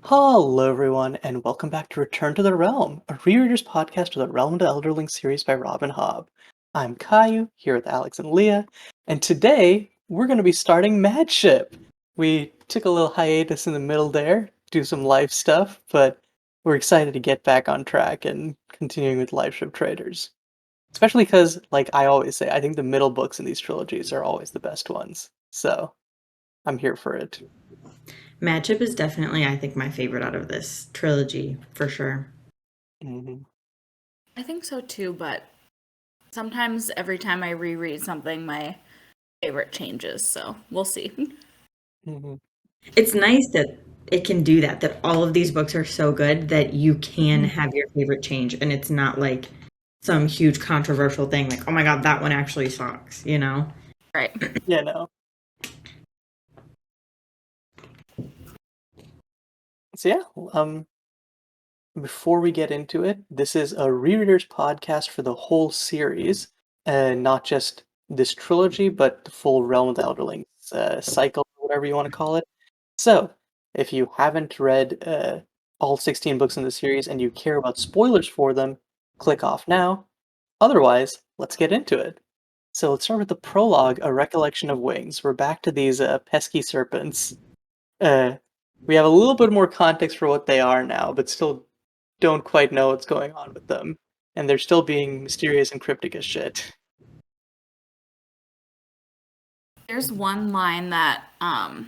Hello, everyone, and welcome back to Return to the Realm, a rereaders podcast of the Realm of the Elderlings series by Rob and Hobb. I'm Caillou, here with Alex and Leah, and today we're going to be starting Madship. We took a little hiatus in the middle there, do some life stuff, but we're excited to get back on track and continuing with Life Ship Traders. Especially because, like I always say, I think the middle books in these trilogies are always the best ones. So, I'm here for it. Matchup is definitely, I think, my favorite out of this trilogy, for sure. Mhm. I think so too, but sometimes every time I reread something, my favorite changes, so we'll see. Mhm. It's nice that it can do that all of these books are so good that you can have your favorite change, and it's not like some huge controversial thing like, oh my god, that one actually sucks, you know? Right. Yeah, no. So yeah, before we get into it, this is a rereaders podcast for the whole series, and not just this trilogy, but the full Realm of the Elderlings cycle, whatever you want to call it. So, if you haven't read all 16 books in the series and you care about spoilers for them, click off now. Otherwise, let's get into it. So let's start with the prologue, A Recollection of Wings. We're back to these pesky serpents. Uh, we have a little bit more context for what they are now, but still don't quite know what's going on with them. And they're still being mysterious and cryptic as shit. There's one line that I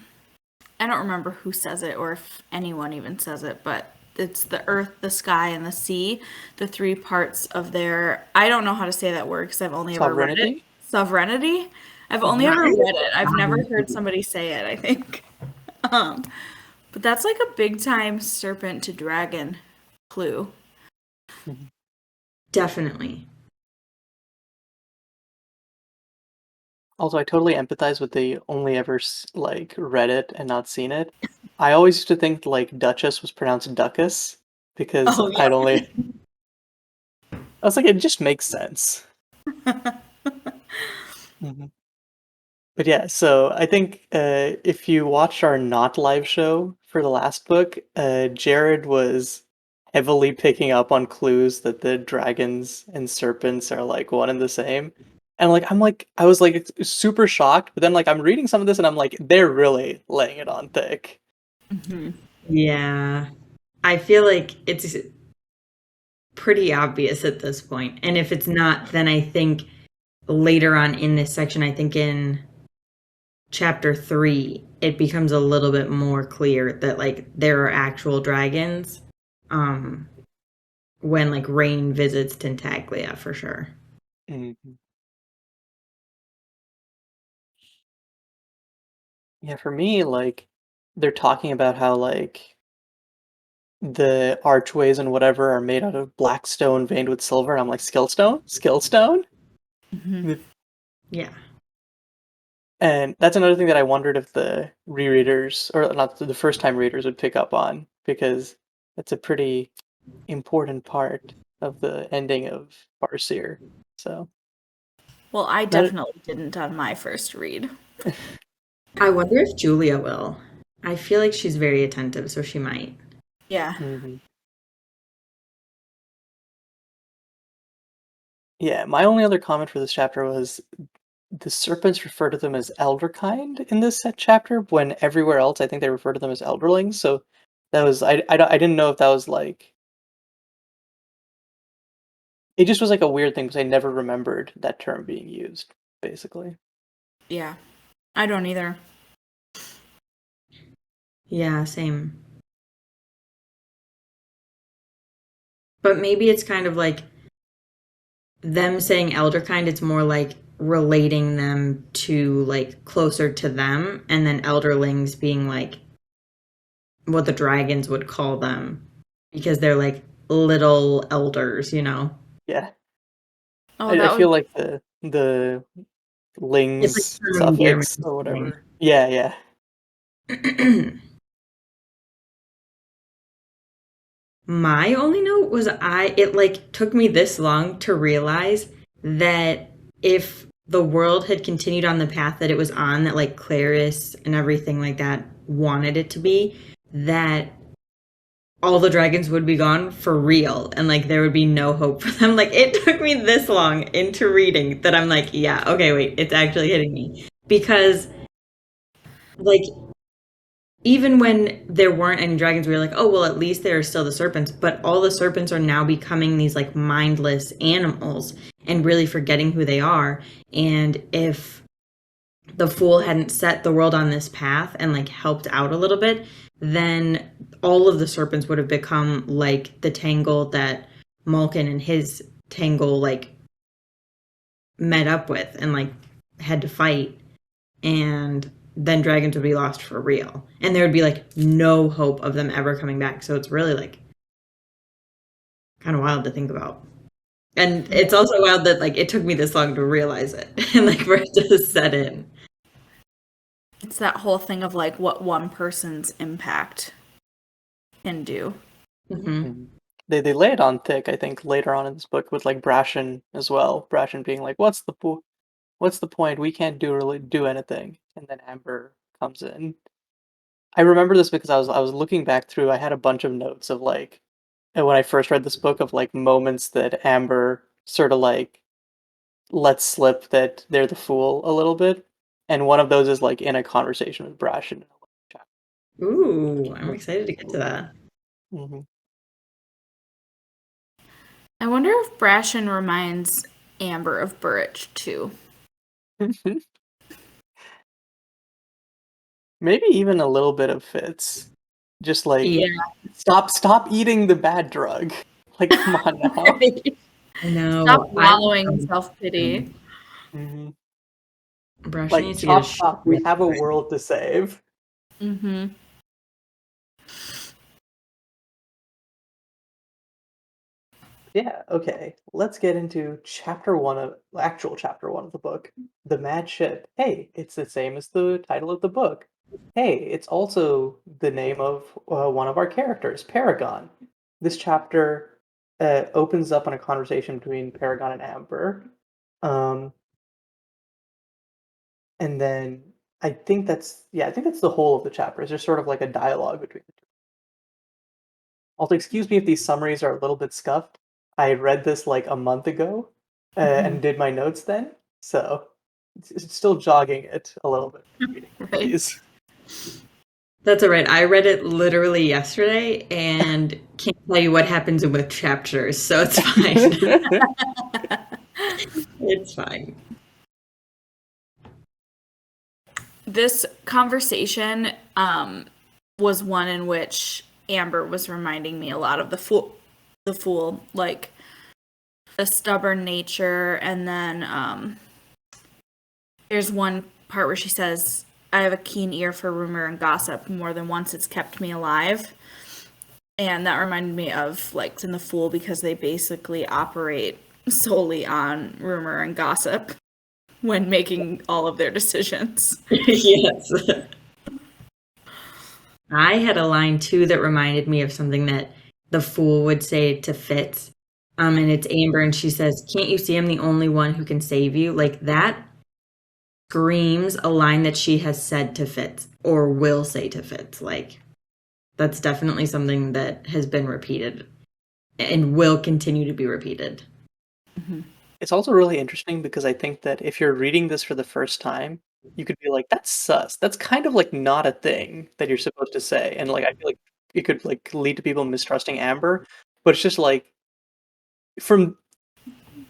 don't remember who says it or if anyone even says it, but it's the earth, the sky, and the sea, the three parts of their, I don't know how to say that word because I've only ever read it. Sovereignty? Sovereignty. I've only ever read it. I've never heard somebody say it, I think. Um, but that's like a big time serpent to dragon clue. Definitely. Also, I totally empathize with the only ever like read it and not seen it. I always used to think like Duchess was pronounced Duckus because Oh, I'd yeah. only. I was like, it just makes sense. Mhm. But yeah, so I think if you watched our not live show for the last book, Jared was heavily picking up on clues that the dragons and serpents are like one and the same. And I was like super shocked, but then like I'm reading some of this and I'm like, they're really laying it on thick. Mm-hmm. Yeah. I feel like it's pretty obvious at this point. And if it's not, then I think later on in this section, I think in chapter 3, it becomes a little bit more clear that like there are actual dragons um when like Rain visits Tintaglia for sure. Mhm. Yeah, for me, like they're talking about how like the archways and whatever are made out of black stone veined with silver. And I'm like, Skillstone? Skillstone? Mm-hmm. Yeah. And that's another thing that I wondered if the rereaders, or not the first time readers, would pick up on, because it's a pretty important part of the ending of Farseer. So, Well, I that, definitely didn't on my first read. I wonder if Julia will. I feel like she's very attentive, so she might. Yeah. mhm. Yeah, my only other comment for this chapter was the serpents refer to them as elderkind in this set chapter, when everywhere else I think they refer to them as elderlings. So that was I didn't know if that was like it just was like a weird thing because I never remembered that term being used, basically. Yeah. I don't either. Yeah, same. But maybe it's kind of like them saying elderkind, it's more like relating them to like closer to them, and then elderlings being like what the dragons would call them because they're like little elders, you know? Yeah, Oh, I that feel would like the It's like lings some suffix endearment or thing. whatever. Yeah, yeah. My only note was it like took me this long to realize that if the world had continued on the path that it was on, that like Clarice and everything like that wanted it to be, that all the dragons would be gone for real and like there would be no hope for them. Like it took me this long into reading that I'm like, yeah, okay, wait, it's actually hitting me. Because like even when there weren't any dragons, we were like, oh well, at least there are still the serpents, but all the serpents are now becoming these like mindless animals and really forgetting who they are. And if the fool hadn't set the world on this path and like helped out a little bit, then all of the serpents would have become like the tangle that Malkin and his tangle like met up with and like had to fight, and then dragons would be lost for real and there would be like no hope of them ever coming back. So it's really like kind of wild to think about. And it's also wild that like it took me this long to realize it and like for it to set in. It's that whole thing of like what one person's impact can do. Mm-hmm. They lay it on thick, I think, later on in this book with like Brashen as well. Brashen being like, "What's the point? We can't really do anything." And then Amber comes in. I remember this because I was looking back through. I had a bunch of notes of like, and when I first read this book of like moments that Amber sort of like lets slip that they're the fool a little bit, and one of those is like in a conversation with Brashen. Ooh, I'm excited to get to that. Mm-hmm. I wonder if Brashen reminds Amber of Burrich too. Maybe even a little bit of Fitz. Just like Yeah, stop eating the bad drug. Like come on now. I know. Stop wallowing in self-pity. Mhm. Brashen Like needs to get a stop. We have a world to save. Mm-hmm. Yeah, okay. Let's get into chapter one of actual chapter one of the book. The Mad Ship. Hey, it's the same as the title of the book. Hey, it's also the name of one of our characters, Paragon. This chapter opens up on a conversation between Paragon and Amber. Um, and then I think I think that's the whole of the chapter. It's just sort of like a dialogue between the two. Also, excuse me if these summaries are a little bit scuffed. I read this like a month ago and did my notes then, so it's still jogging it a little bit. Reading Right. these. That's all right. I read it literally yesterday and can't tell you what happens in which chapters, so it's fine. It's fine. This conversation was one in which Amber was reminding me a lot of the fool, like the stubborn nature, and then there's one part where she says, "I have a keen ear for rumor and gossip. More than once, it's kept me alive." And that reminded me of like in the Fool because they basically operate solely on rumor and gossip when making all of their decisions. Yes. I had a line too that reminded me of something that the fool would say to Fitz. And it's Amber, and she says, "Can't you see I'm the only one who can save you?" Like that screams a line that she has said to Fitz or will say to Fitz. Like that's definitely something that has been repeated and will continue to be repeated. Mm-hmm. It's also really interesting because I think that if you're reading this for the first time, you could be like, "That's sus. That's kind of like not a thing that you're supposed to say," and like I feel like it could like lead to people mistrusting Amber. But it's just like from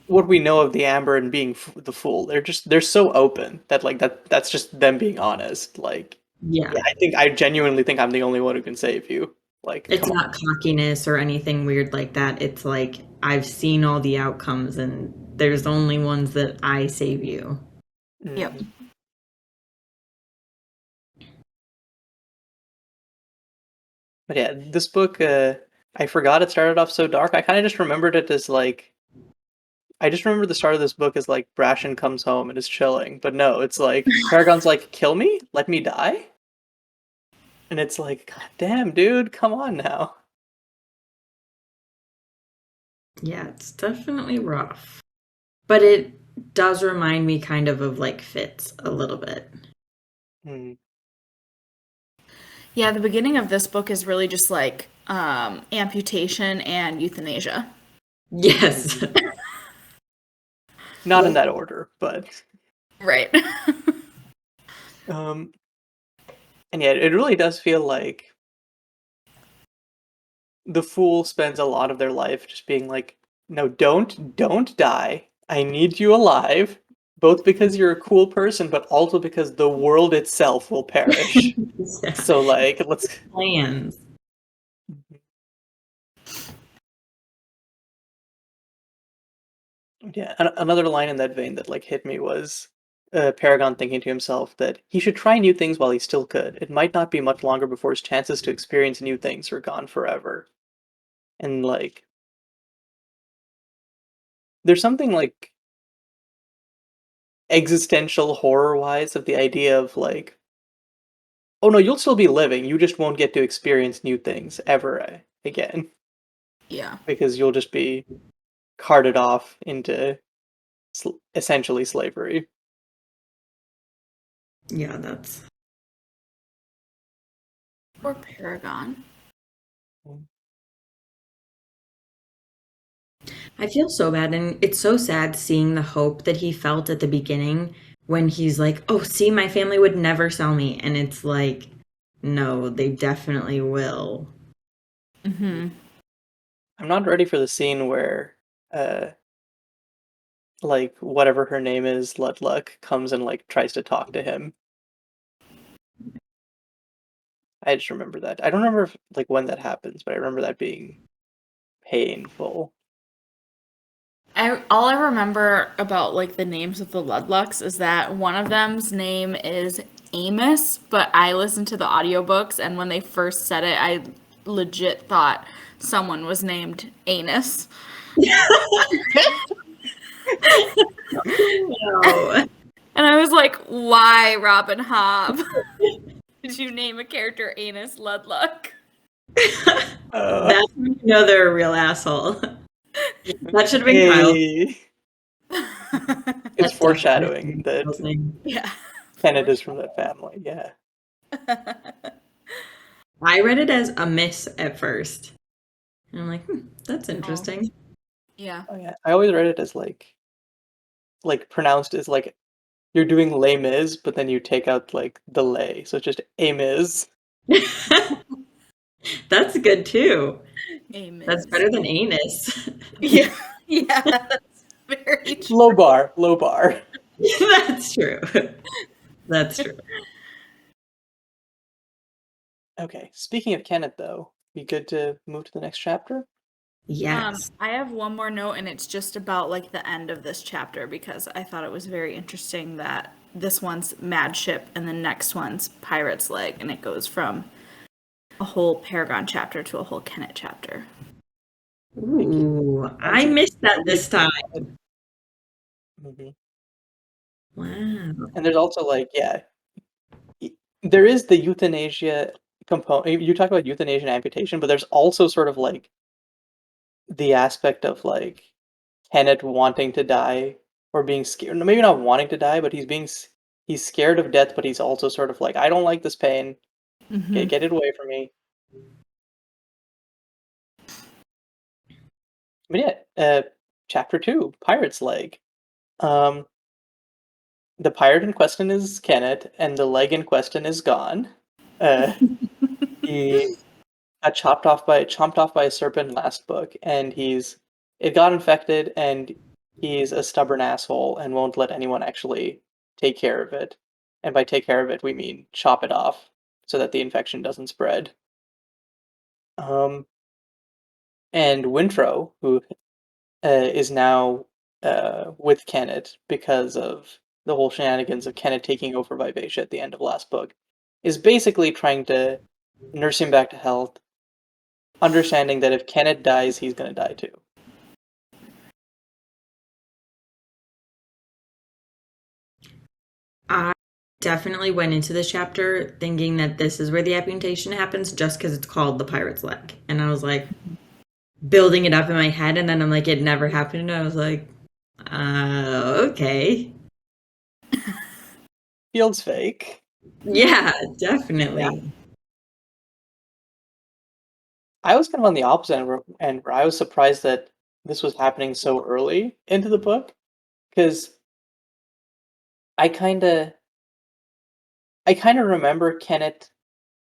what we know of the Amber and being the Fool, they're so open that like that's just them being honest. Like, Yeah. I genuinely think I'm the only one who can save you. Like, It's come on. not cockiness or anything weird like that. It's like I've seen all the outcomes and there's only ones that I save you. Yep. Mhm. But yeah, this book, I forgot it started off so dark. I kind of just remembered it as like, I just remember the start of this book as like Brashen comes home and is chilling. But no, it's like Paragon's like, "Kill me, let me die," and it's like, God damn, dude, come on now. Yeah, it's definitely rough. But it does remind me kind of like Fitz a little bit. Hmm. Yeah, the beginning of this book is really just like amputation and euthanasia. Yes. Not in that order, but Right. and yeah, it really does feel like the fool spends a lot of their life just being like, no, don't die. I need you alive, both because you're a cool person, but also because the world itself will perish. Yeah. So like, let's. Plans. Yeah, another line in that vein that like hit me was Paragon thinking to himself that he should try new things while he still could. It might not be much longer before his chances to experience new things are gone forever. And like, there's something like existential horror wise of the idea of like, oh no, you'll still be living, you just won't get to experience new things ever again Yeah. because you'll just be carted off into essentially slavery. Yeah, that's. Or Paragon. I feel so bad, and it's so sad seeing the hope that he felt at the beginning when he's like, "Oh, see, my family would never sell me," and it's like, no, they definitely will. Mm-hmm. I'm not ready for the scene where uh like whatever her name is, Ludluck, comes and like tries to talk to him. I just remember that. I don't remember if, like when that happens, but I remember that being painful. All I remember about like the names of the Ludlucks is that one of them's name is Amos, but I listened to the audiobooks and when they first said it, I legit thought someone was named Anus. No. And I was like, why, Robin Hobb? Did you name a character Anus Ludluck? That's when you know they're a real asshole. That should have been Kyle. Hey, it's That's foreshadowing definitely that Kyle's name. Yeah. Kenneth is from that family. Yeah. I read it as a miss at first. And I'm like, that's Oh. interesting. Yeah. Oh yeah. I always read it as like pronounced as like you're doing Les Mis, but then you take out like the lay, so it's just Amiz. That's good too. Amos. That's better than anus. Yeah. Yeah. That's very true. Low bar, low bar. That's true. That's true. Okay. Speaking of Kenneth, though, be good to move to the next chapter. Yes. I have one more note, and it's just about like the end of this chapter because I thought it was very interesting that this one's Mad Ship and the next one's Pirate's Leg, and it goes from a whole Paragon chapter to a whole Kennet chapter. Ooh, I missed that this time. Mhm. Wow. And there's also like, yeah, there is the euthanasia component. You talk about euthanasia and amputation, but there's also sort of like the aspect of like Kenneth wanting to die or being scared. No, maybe not wanting to die, but he's scared of death, but he's also sort of like, I don't like this pain. Okay, get it away from me. But yeah, chapter 2, Pirate's Leg. Um, the pirate in question is Kenneth, and the leg in question is gone. He got chomped off by a serpent last book, and it got infected, and he's a stubborn asshole and won't let anyone actually take care of it. And by take care of it, we mean chop it off so that the infection doesn't spread. Um, and Wintro, who is now with Kenneth because of the whole shenanigans of Kenneth taking over Vivacia at the end of last book, is basically trying to nurse him back to health, understanding that if Kenneth dies, he's going to die too. I definitely went into this chapter thinking that this is where the amputation happens just because it's called the Pirate's Leg. And I was like, building it up in my head, and then I'm like, it never happened. And I was like, okay. Feels fake. Yeah, definitely. Yeah. I was kind of on the opposite end where I was surprised that this was happening so early into the book because I kind of I kind of remember Kenneth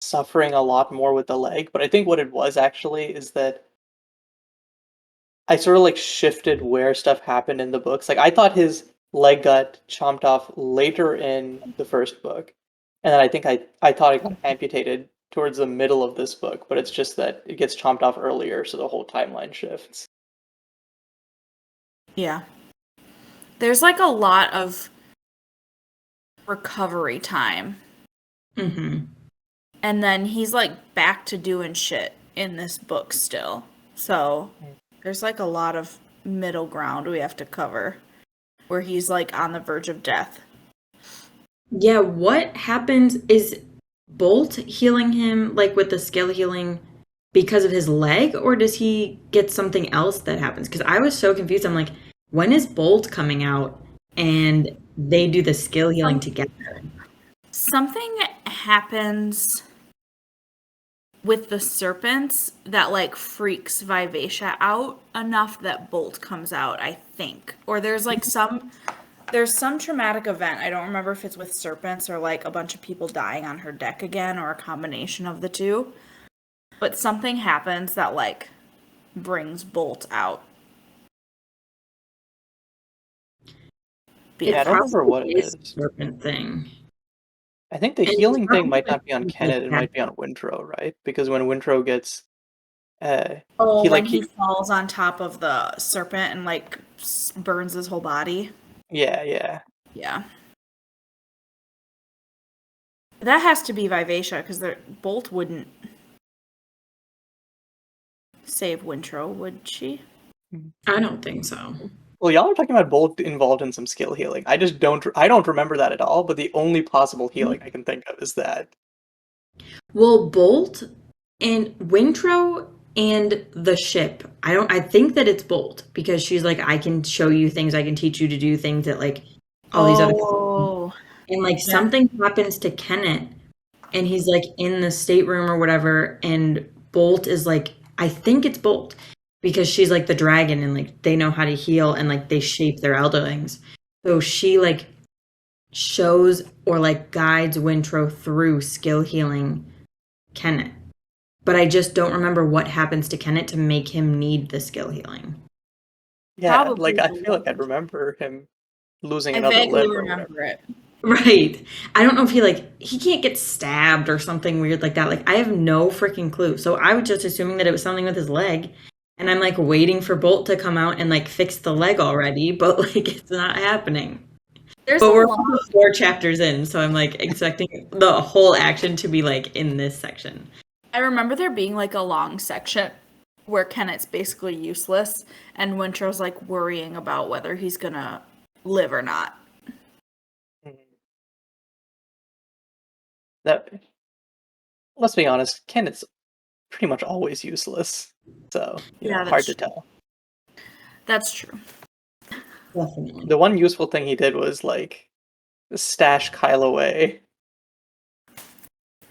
suffering a lot more with the leg, but I think what it was actually is that I sort of like shifted where stuff happened in the books. Like I thought his leg got chomped off later in the first book, and then I thought it got amputated towards the middle of this book, but it's just that it gets chomped off earlier, so the whole timeline shifts. Yeah. There's like a lot of recovery time. Mm-hmm. And then he's like back to doing shit in this book still. So there's like a lot of middle ground we have to cover where he's like on the verge of death. Yeah, what happens is Bolt healing him like with the skill healing because of his leg, or does he get something else that happens? Because I was so confused. I'm like, when is Bolt coming out and they do the skill healing together? Something happens with the serpents that like freaks Vivacia out enough that Bolt comes out, I think. Or there's some traumatic event. I don't remember if it's with serpents or like a bunch of people dying on her deck again or a combination of the two. But something happens that like brings Bolt out. Yeah, I don't remember what it It's is. serpent thing. I think the And it's healing not thing might not be on like Kenneth, it that. might be on Wintro, right? Because when Wintro gets Oh, he when like he falls on top of the serpent and like burns his whole body. yeah. Yeah. That has to be Vivacia because Bolt wouldn't save Wintro, would she? I don't think so. Well, y'all are talking about both involved in some skill healing. I don't remember that at all, but the only possible healing I can think of is that. Well, Bolt and Wintro and the ship. I think that it's Bolt because she's like, I can show you things, I can teach you to do things that like all these other Oh, and like yeah. something happens to Kenneth and he's like in the stateroom or whatever and Bolt is like I think it's Bolt because she's like the dragon and like they know how to heal and like they shape their elderlings. So she like shows or like guides Wintro through skill healing Kenneth. But I just don't remember what happens to Kenneth to make him need the skill healing. Yeah, Probably like I the feel like I limb. remember him losing I another vaguely limb or whatever. remember it. Right. I don't know if he can't get stabbed or something weird like that. Like I have no freaking clue. So I was just assuming that it was something with his leg. And I'm like waiting for Bolt to come out and like fix the leg already, but like it's not happening. There's But a we're lot. also 4 chapters in, so I'm like expecting the whole action to be like in this section. I remember there being like a long section where Kenneth's basically useless and Wintro's like worrying about whether he's gonna live or not. Mhm. That let's be honest, Kenneth's pretty much always useless. So, Yeah, hard that's to true. tell. That's true. Definitely. The one useful thing he did was like stash Kyle away.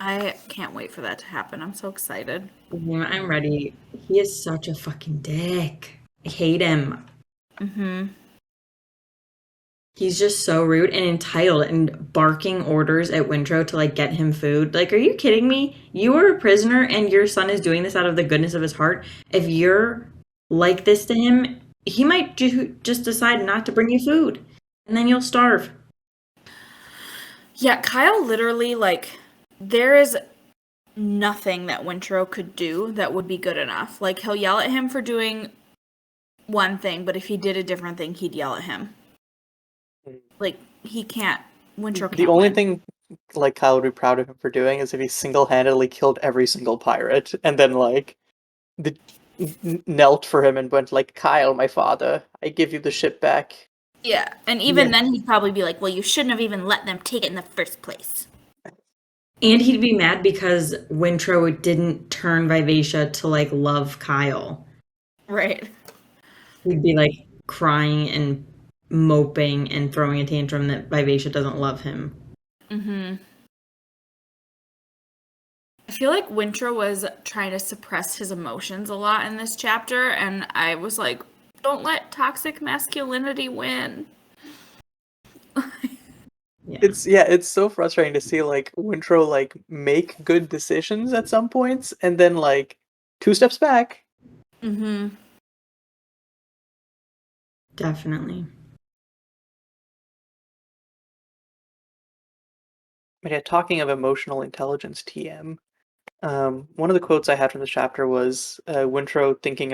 I can't wait for that to happen. I'm so excited. I'm ready. He is such a fucking dick. I hate him. Mm-hmm. He's just so rude and entitled and barking orders at Wintro to like get him food. Like, are you kidding me? You are a prisoner and your son is doing this out of the goodness of his heart. If you're like this to him, he might just decide not to bring you food. And then you'll starve. Yeah, Kyle literally like there is nothing that Wintro could do that would be good enough. Like he'll yell at him for doing one thing, but if he did a different thing, he'd yell at him. Like he can't. Wintro The can't only win. thing like Kyle would be proud of him for doing is if he single-handedly killed every single pirate and then like knelt for him and went like, "Kyle, my father, I give you the ship back." Yeah, and even Yeah. then he'd probably be like, "Well, you shouldn't have even let them take it in the first place." And he'd be mad because Wintro didn't turn Vivacia to like love Kyle. Right. He'd be like crying and moping and throwing a tantrum that Vivacia doesn't love him. Mm-hmm. feel like Wintrow was trying to suppress his emotions a lot in this chapter, and I was like, don't let toxic masculinity win. It's so frustrating to see like Wintrow like make good decisions at some points and then like two steps back. Mm-hmm. Definitely. But yeah, talking of emotional intelligence, TM. One of the quotes I had from this chapter was Wintrow thinking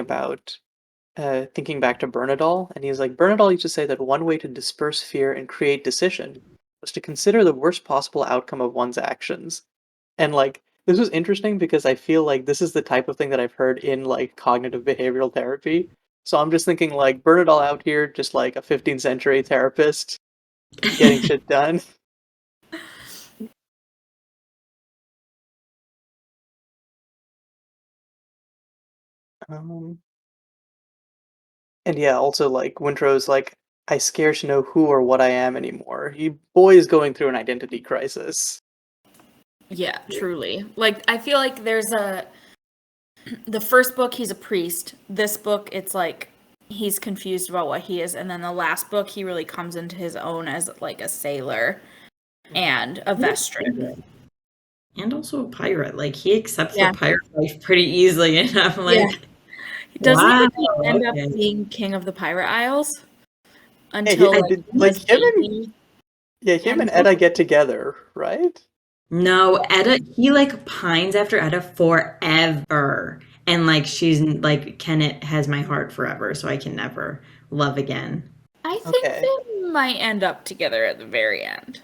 back to Bernadal, and he's like, Bernadal used to say that one way to disperse fear and create decision was to consider the worst possible outcome of one's actions. And like, this was interesting because I feel like this is the type of thing that I've heard in like cognitive behavioral therapy. So I'm just thinking like Bernadal out here, just like a 15th century therapist getting shit done. Um, and yeah, also like Wintrow's like, I scarce know who or what I am anymore. You boy is going through an identity crisis. Yeah, truly. Like, I feel like the first book, he's a priest. This book, it's like he's confused about what he is. And then the last book, he really comes into his own as like a sailor and a vestran. And also a pirate. Like, he accepts Yeah. the pirate life pretty easily. And I'm like, Doesn't wow, he end okay. up being king of the Pirate Isles? Yeah, Until I like, did like his him baby and him and ends up- Edda get together, right? No, Edda, he like pines after Edda forever. And like, she's like, Kenneth has my heart forever, so I can never love again. I think Okay. they might end up together at the very end.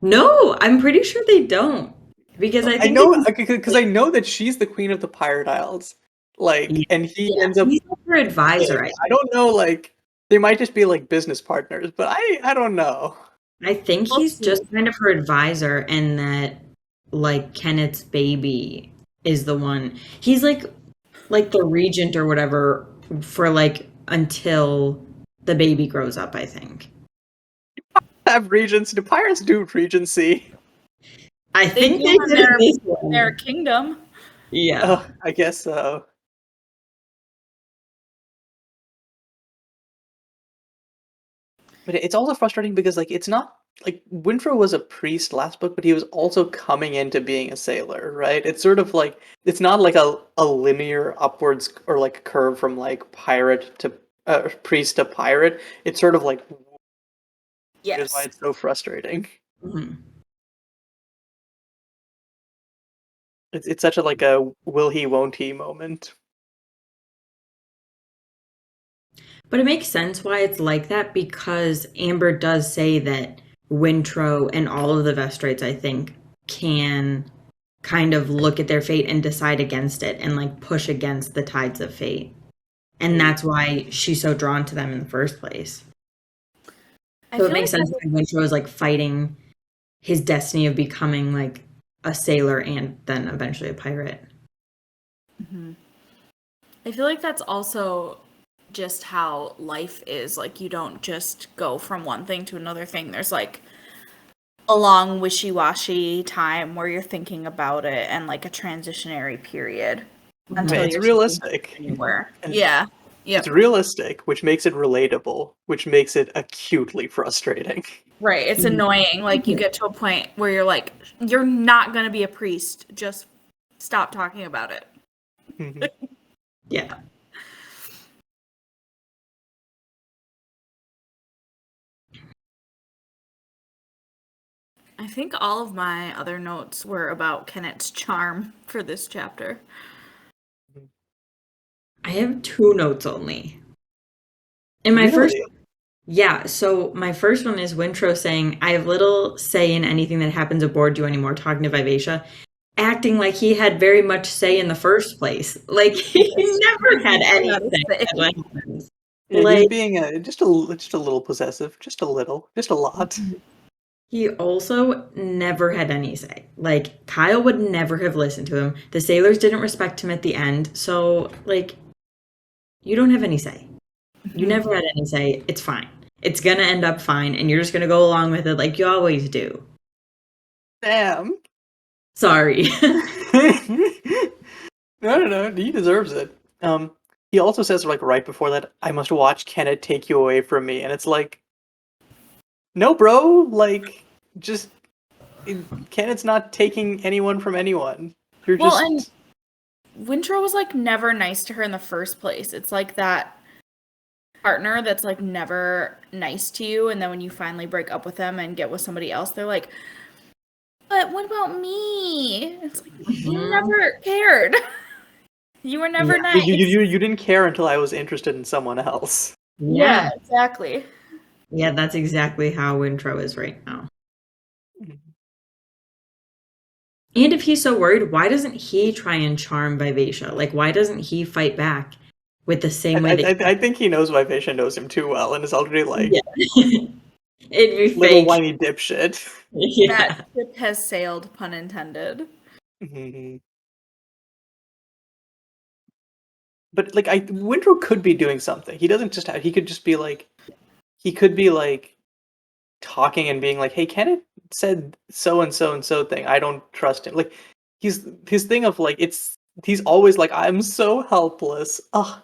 No, I'm pretty sure they don't. Because I I think know it's because I know that she's the queen of the Pirate Isles. Like, yeah, and he Yeah. ends up he's her advisor. like, I don't know, like they might just be like business partners, but I don't know. I think We'll he's see. just kind of her advisor, and that like Kenneth's baby is the one. He's like the regent or whatever for like until the baby grows up, I think. Have regents? Do pirates do regency? I They think do they in did in this their one. kingdom. Yeah. I guess so. But it's also frustrating because like it's not like Wintrow was a priest last book, but he was also coming into being a sailor, right? It's sort of like it's not like a linear upwards or like curve from like pirate to priest to pirate. It's sort of like which is why Yes. it's so frustrating. Mhm. It's such a like a will he won't he moment. But it makes sense why it's like that because Amber does say that Wintrow and all of the Vestrites, I think, can kind of look at their fate and decide against it and like push against the tides of fate. And that's why she's so drawn to them in the first place. I So it feel makes like sense that Wintrow is like fighting his destiny of becoming like a sailor and then eventually a pirate. I feel like that's also just how life is. Like, you don't just go from one thing to another thing. There's like a long wishy-washy time where you're thinking about it and like a transitionary period I mean, until it's you're realistic. anywhere. And Yeah. Yep. it's realistic, which makes it relatable, which makes it acutely frustrating. Right. It's annoying. Like, you get to a point where you're like, you're not going to be a priest. Just stop talking about it. Mhm. Yeah. I think all of my other notes were about Kenneth's charm for this chapter. I have two notes only. And my first Really? Yeah, so my first one is Wintrow saying, I have little say in anything that happens aboard you anymore, talking to Vivacia, acting like he had very much say in the first place. Like, he never had any say in what happens. Yeah, he's Like, being just a little possessive, just a little, just a lot. he also never had any say. Like, Kyle would never have listened to him. The sailors didn't respect him at the end. So, like, you don't have any say. You never had any say. It's fine. It's gonna end up fine, and you're just gonna go along with it like you always do. Damn. Sorry. No, he deserves it. He also says like right before that, I must watch Kenneth take you away from me, and it's like, no, bro, like just Kenneth's not taking anyone from anyone. You're Well, and just Wintrow was like never nice to her in the first place. It's like that partner that's like never nice to you, and then when you finally break up with them and get with somebody else, they're like, but what about me? It's like you Mhm. never cared. You were Yeah. never nice. you didn't care until I was interested in someone else. Yeah, Yeah. exactly. Yeah, that's exactly how Wintro is right now. And if he's so worried, why doesn't he try and charm Vivacia? Like, why doesn't he fight back with the same way that I think he knows Vivacia knows him too well and is already like yeah. It'd be little fake. whiny dipshit. That Yeah. ship has sailed, pun intended. Mhm. But like Winthrop could be doing something. He doesn't just have, he could just be like he could be like talking and being like, "Hey, Kenneth said so and so thing. I don't trust him." Like he's his thing of like he's always like, "I'm so helpless." Ugh.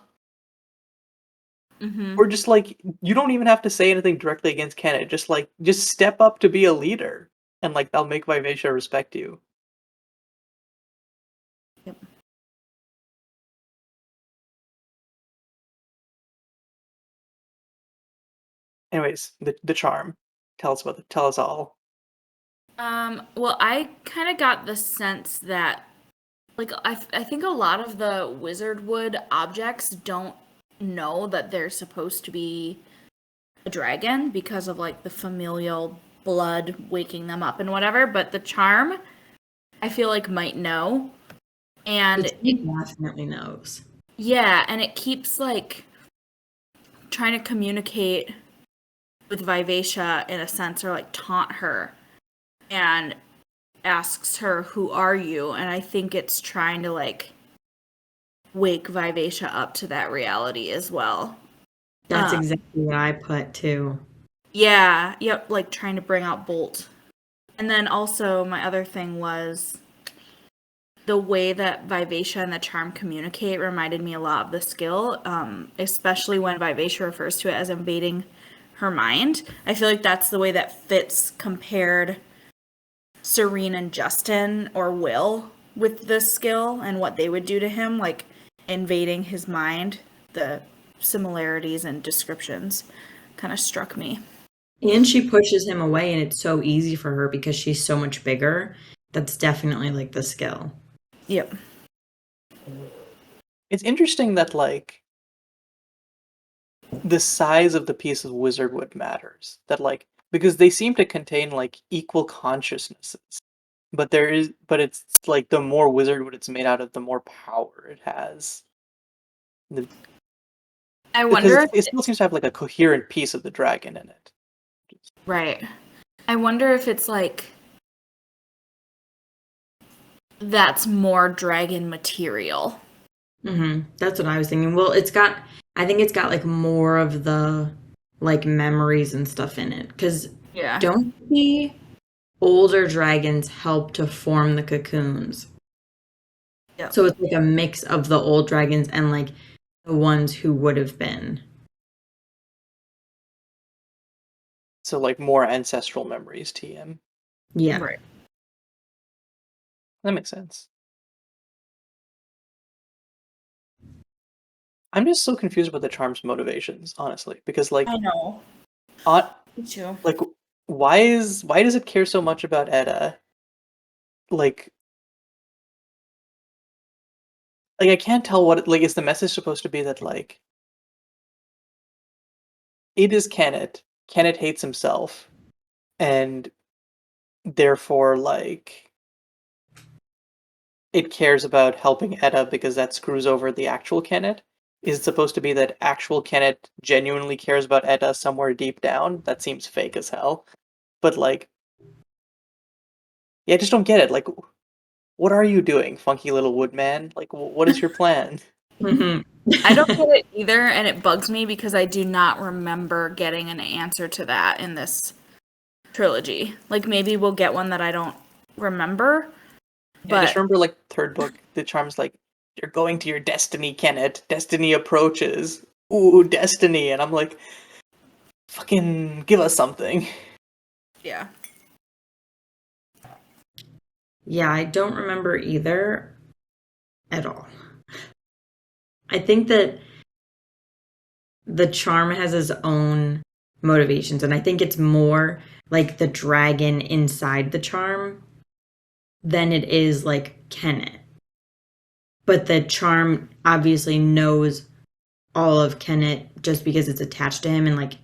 Mm-hmm. Or just like you don't even have to say anything directly against Kenneth. Just like just step up to be a leader, and like that'll make Vivacia respect you. Yep. Anyways, the charm. Tell us all. Well, I kind of got the sense that, like, I think a lot of the Wizardwood objects don't know that they're supposed to be a dragon because of, like, the familial blood waking them up and whatever, but the charm, I feel like, might know. And He definitely knows. yeah, and it keeps, like, trying to communicate with Vivacia in a sense, or, like, taunt her. And asks her, "Who are you?" And I think it's trying to like wake Vivacia up to that reality as well. That's exactly what I put too. Yeah, yep, like trying to bring out Bolt. And then also my other thing was the way that Vivacia and the charm communicate reminded me a lot of the skill, especially when Vivacia refers to it as invading her mind. I feel like that's the way that Fitz compared Serene and Justin or Will with this skill and what they would do to him, like invading his mind. The similarities and descriptions kind of struck me. And she pushes him away, and it's so easy for her because she's so much bigger. That's definitely like the skill. Yep. It's interesting that like the size of the piece of wizardwood matters. That like because they seem to contain like equal consciousnesses. But it's like the more wizardwood it's made out of, the more power it has. I Because wonder if it still seems to have like a coherent piece of the dragon in it. right. I wonder if it's like that's more dragon material. That's what I was thinking. Well, I think it's got like more of the like memories and stuff in it. Because Yeah. don't the older dragons help to form the cocoons? Yep. So it's like a mix of the old dragons and like the ones who would have been. So like more ancestral memories, TM. Yeah. Right. That makes sense. I'm just so confused about the charm's motivations, honestly, because like I know. on Me too. like why does it care so much about Edda? Like I can't tell what like is the message supposed to be that like it is Kenneth. Kenneth hates himself, and therefore like it cares about helping Edda because that screws over the actual Kenneth. Is it supposed to be that actual Kenneth genuinely cares about Edda somewhere deep down? That seems fake as hell. But like, yeah, I just don't get it. Like, what are you doing, funky little woodman? Like, what is your plan? hmm I don't get it either, and it bugs me because I do not remember getting an answer to that in this trilogy. Like maybe we'll get one that I don't remember, I just But remember, like, third book, the charm's like, "You're going to your destiny, Kenneth. Destiny approaches. Ooh, destiny." And I'm like, fucking give us something. yeah. Yeah, I don't remember either at all. I think that the charm has his own motivations, and I think it's more like the dragon inside the charm than it is like Kenneth. But the charm obviously knows all of Kenneth just because it's attached to him and like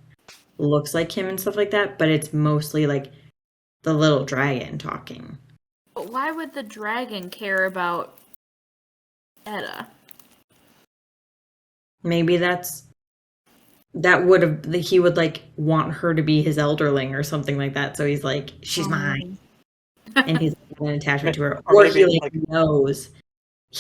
looks like him and stuff like that, but it's mostly like the little dragon talking. But why would the dragon care about Edda? Maybe that would have he would like want her to be his elderling or something like that. So he's like, she's mine, and he's got an attachment to her. Or Or he maybe, like like, knows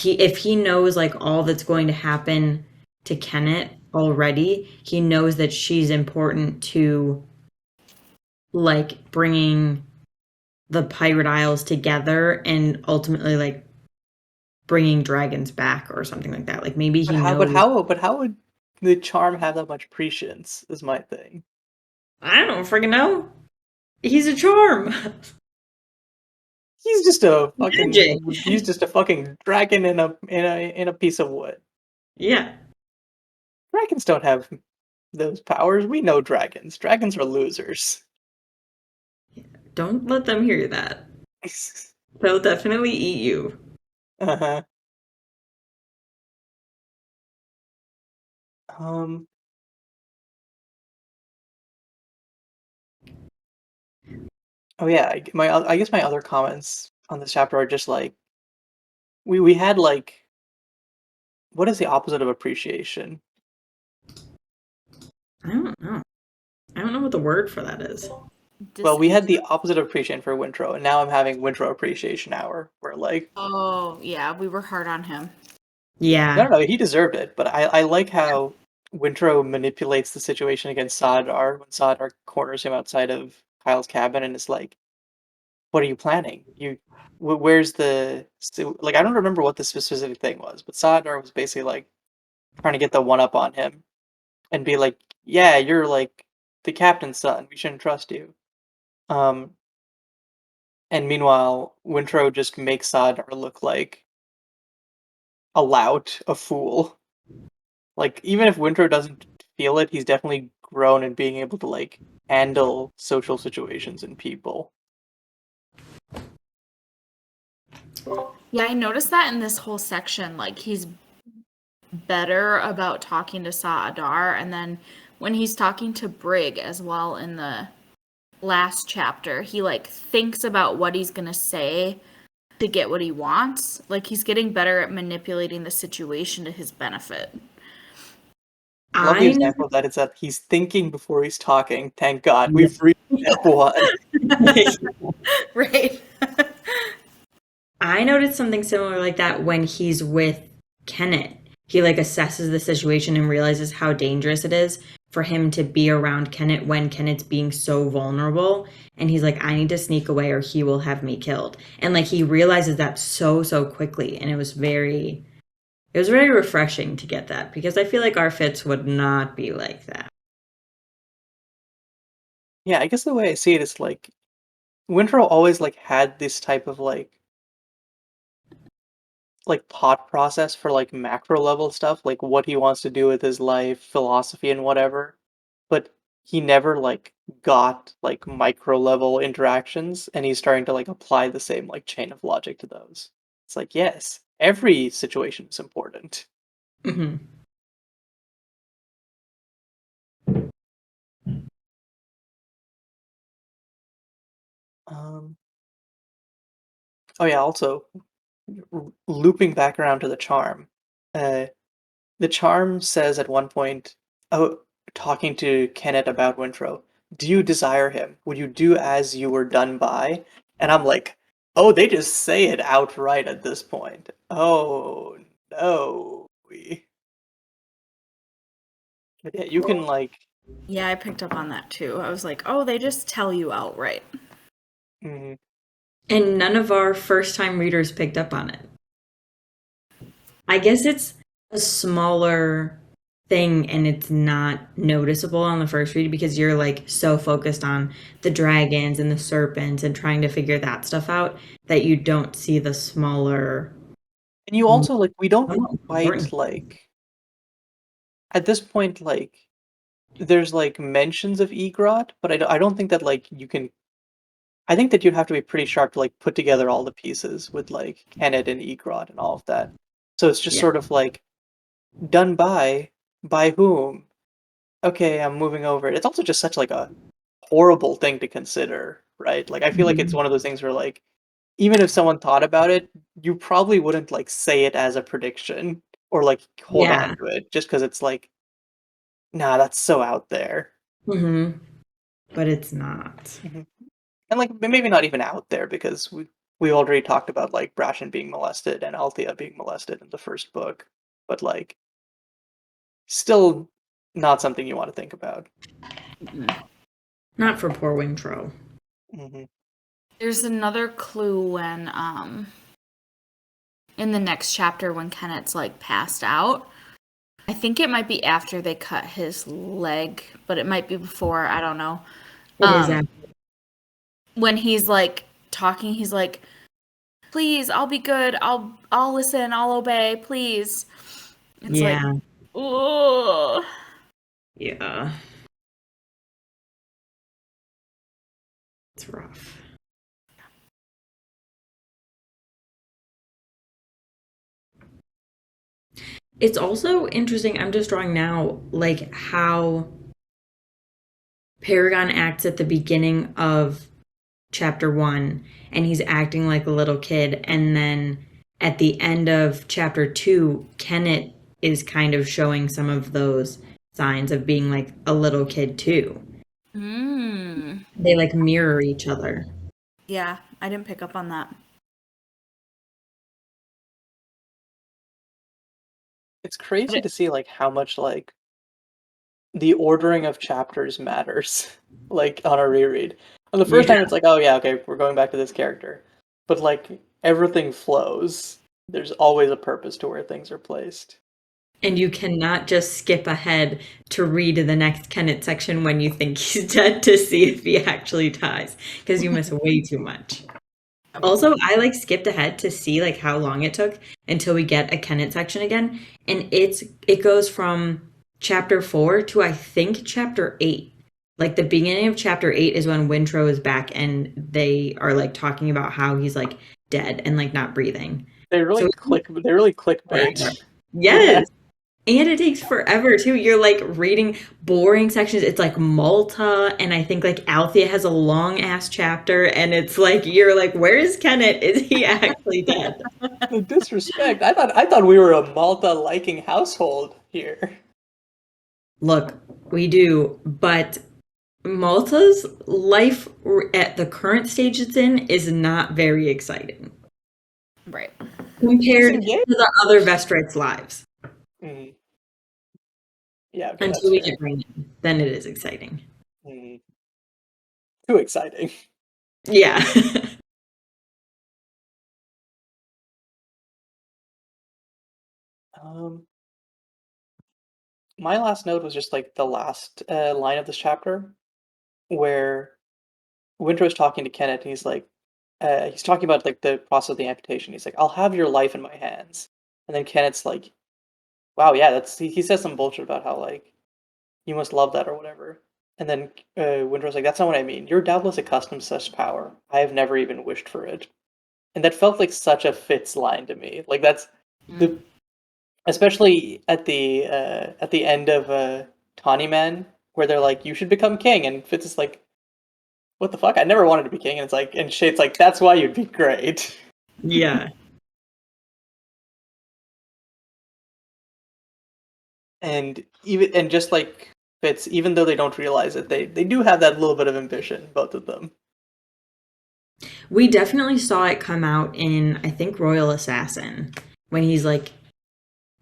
if he knows like all that's going to happen to Kenneth already, he knows that she's important to like bringing the Pirate Isles together and ultimately like bringing dragons back or something like that. Like maybe he knows. but how would the charm have that much prescience, is my thing. I don't freaking know. He's a charm. He's just a Magic. fucking dragon in a piece of wood. Yeah. Dragons don't have those powers. We know dragons. Dragons are losers. Don't let them hear that. They'll definitely eat you. Uh-huh. Um, oh yeah, I guess my other comments on this chapter are just like we had like what is the opposite of appreciation? I don't know. I don't know what the word for that is. Well, we had the Disinterest? opposite of appreciation for Wintro, and now I'm having Wintro appreciation hour, where like Oh, yeah, we were hard on him. no, Yeah. no, no, he deserved it, but I like how Wintro manipulates the situation against Sadar when Sadar corners him outside of Kyle's cabin and is like, "What are you planning? Where's the like?" I don't remember what the specific thing was, but Sadar was basically like trying to get the one up on him and be like, "Yeah, you're like the captain's son. We shouldn't trust you." Um, and meanwhile, Wintro just makes Sadar look like a lout, a fool. Like, even if Wintro doesn't feel it, he's definitely grown in being able to, like, handle social situations and people. Yeah, I noticed that in this whole section. Like, he's better about talking to Sa'adar, and then when he's talking to Brig as well in the last chapter, he, like, thinks about what he's gonna say to get what he wants. Like, he's getting better at manipulating the situation to his benefit. Lovely I example of that is that he's thinking before he's talking. Thank God. We've reached step one. Right. I noticed something similar like that when he's with Kenneth. He like assesses the situation and realizes how dangerous it is for him to be around Kenneth when Kenneth's being so vulnerable. And he's like, I need to sneak away or he will have me killed. And like he realizes that so quickly. And it was very refreshing to get that because I feel like our fits would not be like that. Yeah, I guess the way I see it is, like, Wintro always, like, had this type of, like, thought process for, like, macro level stuff, like, what he wants to do with his life, philosophy, and whatever, but he never, like, got, like, micro level interactions, and he's starting to, like, apply the same, like, chain of logic to those. It's like, yes, every situation is important. Hmm. Um, oh yeah, also, looping back around to the charm, uh, the charm says at one point, oh, talking to Kenneth about Wintro, "Do you desire him? Would you do as you were done by?" And I'm like, oh, they just say it outright at this point. Oh no. But yeah, you can like, Yeah, I picked up on that too. I was like, oh, they just tell you outright. mhm. And none of our first-time readers picked up on it. I guess it's a smaller thing and it's not noticeable on the first read because you're like so focused on the dragons and the serpents and trying to figure that stuff out that you don't see the smaller. And you also like we don't quite Important. like at this point like there's like mentions of Egrot, but I don't think that like you can. I think that you'd have to be pretty sharp to like put together all the pieces with like Kennet and Egrot and all of that. So it's just Yeah. sort of like done by whom? Okay, I'm moving over. It's also just such like a horrible thing to consider, right? Like I feel like it's Mhm. one of those things where like even if someone thought about it, you probably wouldn't like say it as a prediction or like hold on Yeah. to it just because it's like, nah, that's so out there. Hmm. But it's not. Mhm. And like maybe not even out there because we already talked about like Brashen being molested and Althea being molested in the first book, but like still not something you want to think about. Not for poor Wintro. Hmm. There's another clue when in the next chapter when Kennet's like passed out. I think it might be after they cut his leg, but it might be before, I don't know. It is after. When he's like talking, he's like, "Please, I'll be good. I'll listen. I'll obey. Please." It's like, Yeah. oh, Yeah. It's rough. It's also interesting, I'm just drawing now, like how Paragon acts at the beginning of chapter 1 and he's acting like a little kid, and then at the end of chapter 2 Kennet is kind of showing some of those signs of being like a little kid too. They like mirror each other. yeah, I didn't pick up on that. It's But crazy to see like how much like the ordering of chapters matters, like on a reread. On the first Yeah. time, it's like, oh yeah, okay, we're going back to this character, but like everything flows. There's always a purpose to where things are placed. And you cannot just skip ahead to read the next Kennet section when you think he's dead to see if he actually dies, because you miss way too much. Also, I like skipped ahead to see like how long it took until we get a Kennet section again, and it goes from chapter 4 to I think chapter 8. Like the beginning of chapter 8 is when Wintro is back and they are like talking about how he's like dead and like not breathing. They So really it's click. They really forever. clickbait. Yeah, Yes. And it takes forever too. You're like reading boring sections. It's like Malta, and I think like Althea has a long ass chapter, and it's like you're like, where is Kennet? Is he actually dead? the disrespect. I thought we were a Malta liking household here. Look, we do, but Malta's life at the current stage it's in is not very exciting right. She's compared to engaged. the other Vestrites' lives. Mm, yeah, okay, that's Until we fair. get Brandon, then it is exciting. Mm, too exciting. Yeah. Um, my last note was just like the last line of this chapter where Winter's talking to Kenneth, and he's talking about like the process of the amputation. He's like, "I'll have your life in my hands," and then Kenneth's like, "Wow, yeah, that's." He says some bullshit about how like you must love that or whatever, and then Winter's like, "That's not what I mean. You're doubtless accustomed to such power. I have never even wished for it," and that felt like such a Fitz line to me. Like that's the especially at the end of Tawny Man, where they're like, "You should become king," and Fitz is like, what the fuck? I never wanted to be king. And it's like, and Shade's like, that's why you'd be great. Yeah. And just like Fitz, even though they don't realize it, they do have that little bit of ambition, both of them. We definitely saw it come out in, I think, Royal Assassin when he's like,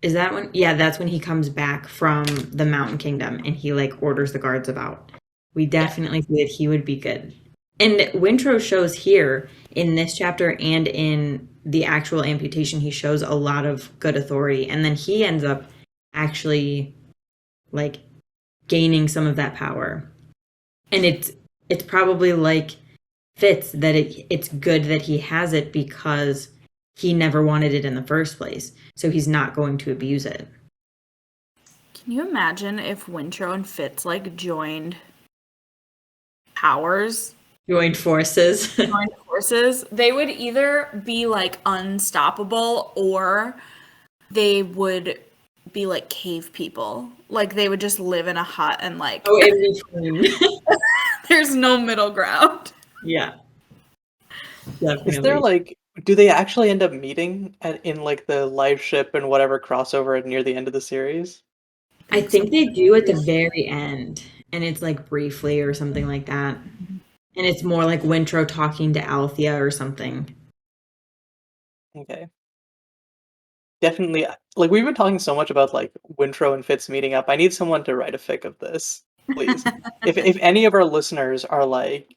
is that when? Yeah, that's when he comes back from the Mountain Kingdom and he like orders the guards about. We Yeah. definitely see that he would be good. And Wintrow shows here in this chapter and in the actual amputation, he shows a lot of good authority. And then he ends up actually like gaining some of that power. And it's probably like Fitz that it's good that he has it because he never wanted it in the first place. So he's not going to abuse it. Can you imagine if Wintrow and Fitz like joined powers? Joined forces. Joined forces? They would either be like unstoppable or they would be like cave people. Like they would just live in a hut and like in between. there's no middle ground. Yeah. Definitely. Is there like, do they actually end up meeting in like the live ship and whatever crossover near the end of the series? I think they do at the very end, and it's like briefly or something like that. And it's more like Wintrow talking to Althea or something. Okay. Definitely, like we've been talking so much about like Wintrow and Fitz meeting up. I need someone to write a fic of this, please. If any of our listeners are like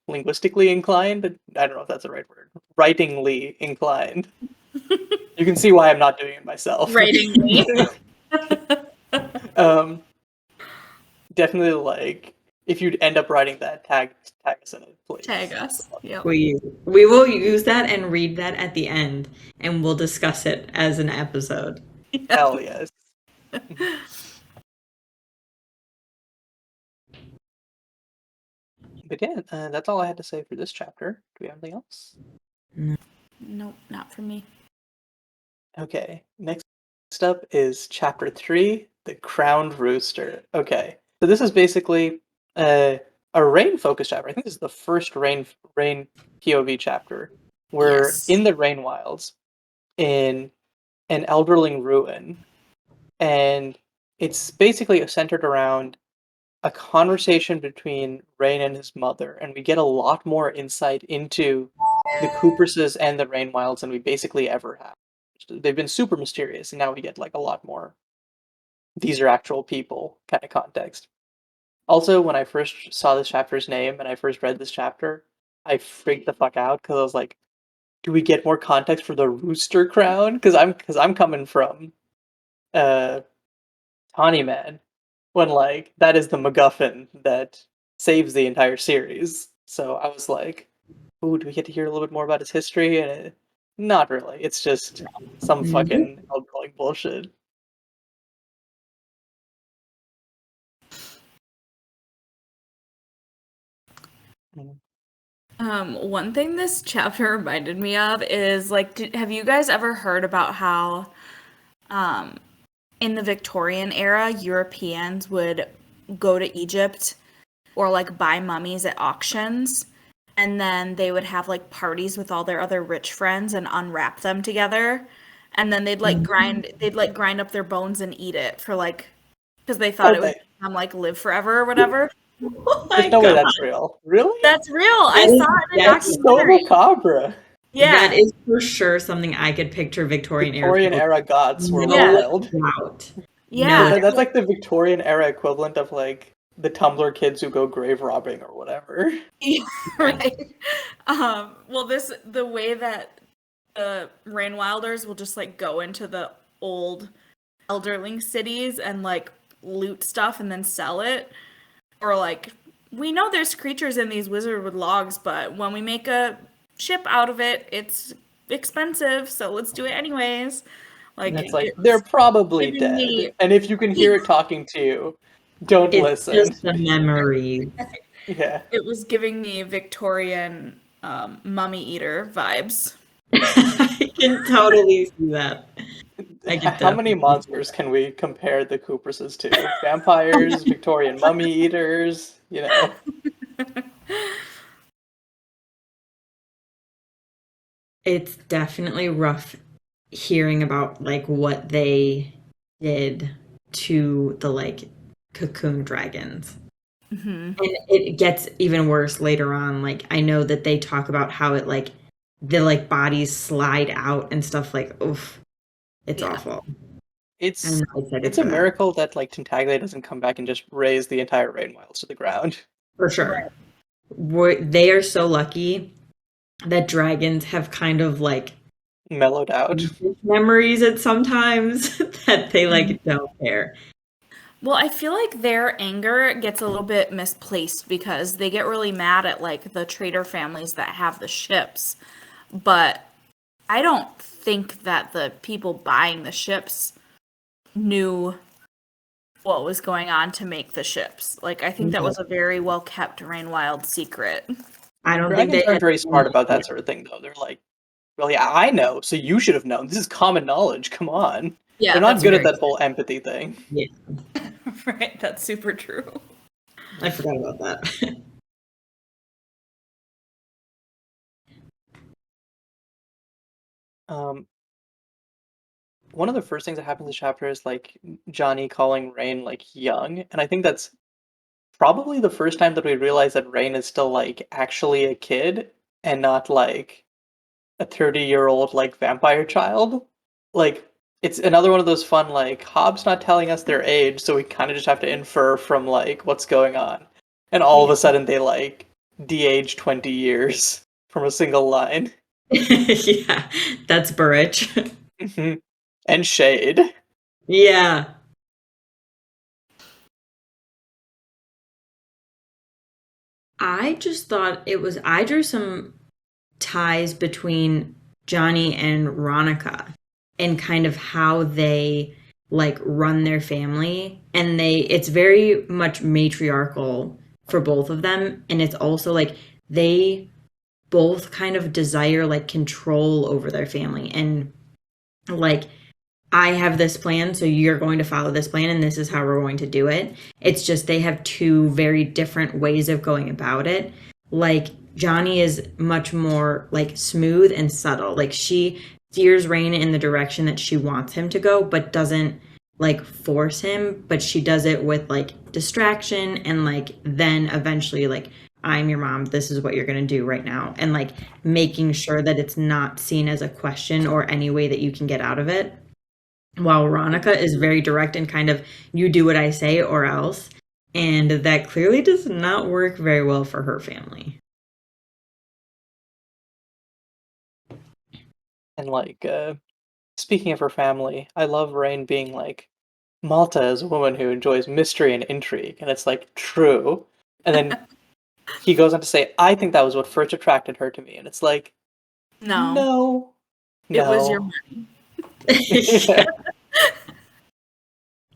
linguistically inclined, I don't know if that's the right word, writingly inclined, you can see why I'm not doing it myself. Writingly. Definitely like if you'd end up writing that, tag us in it, please. Tag us. Yep. We will use that and read that at the end, and we'll discuss it as an episode. Hell yes. But yeah, that's all I had to say for this chapter. Do we have anything else? Nope, not for me. Okay, next up is chapter 3, The Crowned Rooster. Okay, so this is basically a rain-focused chapter. I think this is the first rain POV chapter. We're in the Rain Wilds, in an Elderling ruin, and it's basically centered around a conversation between Rain and his mother, and we get a lot more insight into the Cooperses and the Rain Wilds than we basically ever have. They've been super mysterious, and now we get like a lot more these are actual people kind of context. Also, when I first saw this chapter's name and I first read this chapter, I freaked the fuck out because I was like, do we get more context for the Rooster Crown? Because I'm coming from Tawny Man, when like that is the MacGuffin that saves the entire series. So I was like, ooh, do we get to hear a little bit more about his history? And not really. It's just some fucking outgoing bullshit. One thing this chapter reminded me of is like, have you guys ever heard about how, in the Victorian era, Europeans would go to Egypt or like buy mummies at auctions, and then they would have like parties with all their other rich friends and unwrap them together, and then they'd like grind up their bones and eat it for like, because they thought it would become like live forever or whatever. There's no way that's real. Really? That's real. I saw it in a That's so documentary. macabre. Yeah. That is for sure something I could picture Victorian era gods were wild. Yeah. No, that's like the Victorian era equivalent of like the Tumblr kids who go grave robbing or whatever. Yeah, right. Well, the way that the Rainwilders will just like go into the old Elderling cities and like loot stuff and then sell it. Or like, we know there's creatures in these wizard with logs, but when we make a ship out of it, it's expensive, so let's do it anyways. Like, and it's like they're probably dead, and if you can hear it talking to you, don't listen. It's just a memory. Yeah, it was giving me Victorian mummy eater vibes. I can totally see that. How many monsters can we compare the Cooperses to? Vampires, Victorian mummy eaters, you know. It's definitely rough hearing about like what they did to the like cocoon dragons. And it gets even worse later on. Like I know that they talk about how it like the like bodies slide out and stuff like oof. It's awful. It's a miracle that like Tintaglia doesn't come back and just raise the entire Rain Wilds to the ground. For sure. they are so lucky that dragons have kind of like Mellowed out. memories at sometimes that they like don't care. Well, I feel like their anger gets a little bit misplaced because they get really mad at like the trader families that have the ships. But I don't think that the people buying the ships knew what was going on to make the ships. Like, I think that was a very well kept Rainwild secret. I don't think Dragons they aren't had very smart about that sort of thing, though. They're like, well, yeah, I know, so you should have known. This is common knowledge. Come on. Yeah, They're not that's good at very that whole empathy thing. Yeah, right. That's super true. I forgot about that. Um, one of the first things that happens in the chapter is like Johnny calling Rain like young, and I think that's probably the first time that we realize that Rain is still like actually a kid and not like a 30-year-old like vampire child. Like it's another one of those fun like Hobbs not telling us their age, so we kind of just have to infer from like what's going on. And all of a sudden they like de-age 20 years from a single line. Yeah, that's Burrich. Mhm. And Shade. Yeah. I just thought I drew some ties between Johnny and Ronica and kind of how they like run their family. And it's very much matriarchal for both of them. And it's also like they both kind of desire like control over their family and like I have this plan, so you're going to follow this plan, and this is how we're going to do it. It's just they have two very different ways of going about it. Like, Johnny is much more, like, smooth and subtle. Like, she steers Rain in the direction that she wants him to go, but doesn't, like, force him. But she does it with, like, distraction and, like, then eventually, like, I'm your mom. This is what you're going to do right now. And, like, making sure that it's not seen as a question or any way that you can get out of it. While Ronica is very direct and kind of, you do what I say or else. And that clearly does not work very well for her family. And like speaking of her family, I love Rain being like, Malta is a woman who enjoys mystery and intrigue, and it's like true. And then he goes on to say, I think that was what first attracted her to me. And it's like, No, no, it was your no. money. Yeah.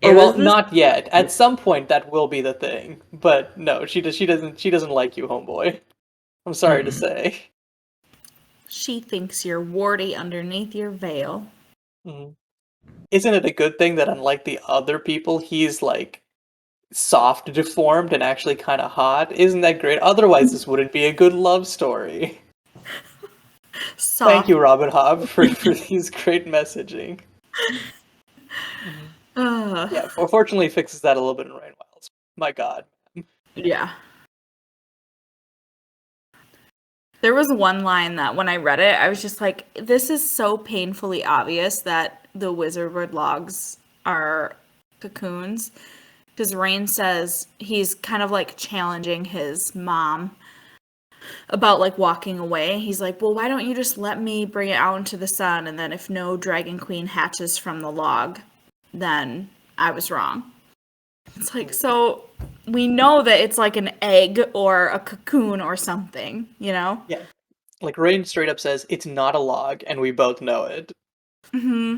Or It well, was this. not yet. At some point that will be the thing. But no, she doesn't like you, homeboy. I'm sorry to Mm-mm. say. She thinks you're warty underneath your veil. Mhm. Isn't it a good thing that unlike the other people, he's like soft, deformed, and actually kind of hot? Isn't that great? Otherwise, this wouldn't be a good love story. Thank Soft. you, Robin Hobb, for these great messaging. Mhm. Uh, Yeah, fortunately, it fixes that a little bit in Rain Wilds. My God. yeah. There was one line that when I read it, I was just like, this is so painfully obvious that the wizardwood logs are cocoons. Because Rain says he's kind of like challenging his mom about like walking away. He's like, well, why don't you just let me bring it out into the sun? And then if no dragon queen hatches from the log, then I was wrong. It's like, so we know that it's like an egg or a cocoon or something, you know? Yeah. Like, Rain straight up says, it's not a log, and we both know it. Hmm.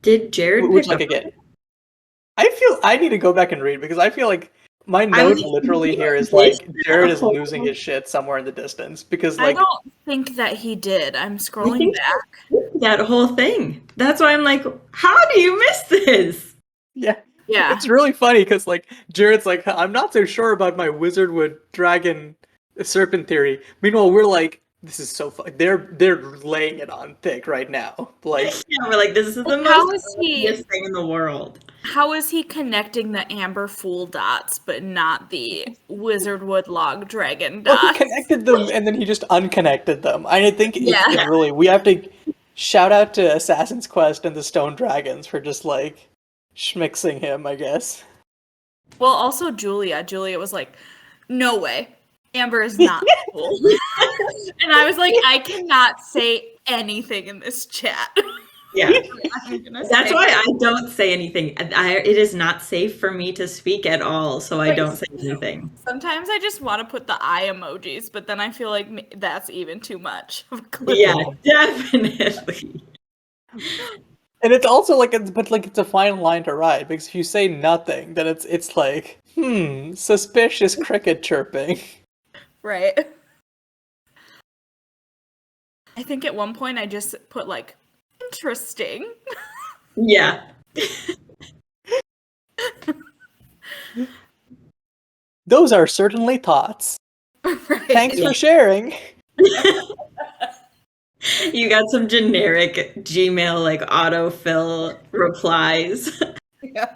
Did Jared Which, pick like, up? again, I feel I need to go back and read, because I feel like my I was note literally here is this like, Jared is losing his shit somewhere in the distance, because, I like, don't think that he did. I'm I scrolling think back. that whole thing. That's why I'm like, how do you miss this? yeah. Yeah. It's really funny, because, like, Jared's like, I'm not so sure about my wizardwood dragon serpent theory. Meanwhile, we're like, this is so fun. They're laying it on thick right now. Like, Yeah, we're like, this is the Like, most obvious thing in the world. how is he connecting the amber fool dots, but not the wizardwood log dragon well, he dots? connected them and then he just unconnected them. I think Yeah. it's really, we have to shout out to Assassin's Quest and the Stone Dragons for just like schmixing him, I guess. Well, also Julia. Julia was like, no way. Amber is not cool. And I was like, I cannot say anything in this chat. Yeah. I'm gonna That's say why I don't say anything. It is not safe for me to speak at all, so I like, don't say anything. sometimes I just want to put the eye emojis, but then I feel like that's even too much of a clip. Yeah, definitely. And it's also like it's a fine line to ride because if you say nothing, then it's like suspicious cricket chirping. Right. I think at one point I just put like interesting. Yeah. Those are certainly thoughts. Right. Thanks for sharing. You got some generic Gmail like autofill replies. Yeah.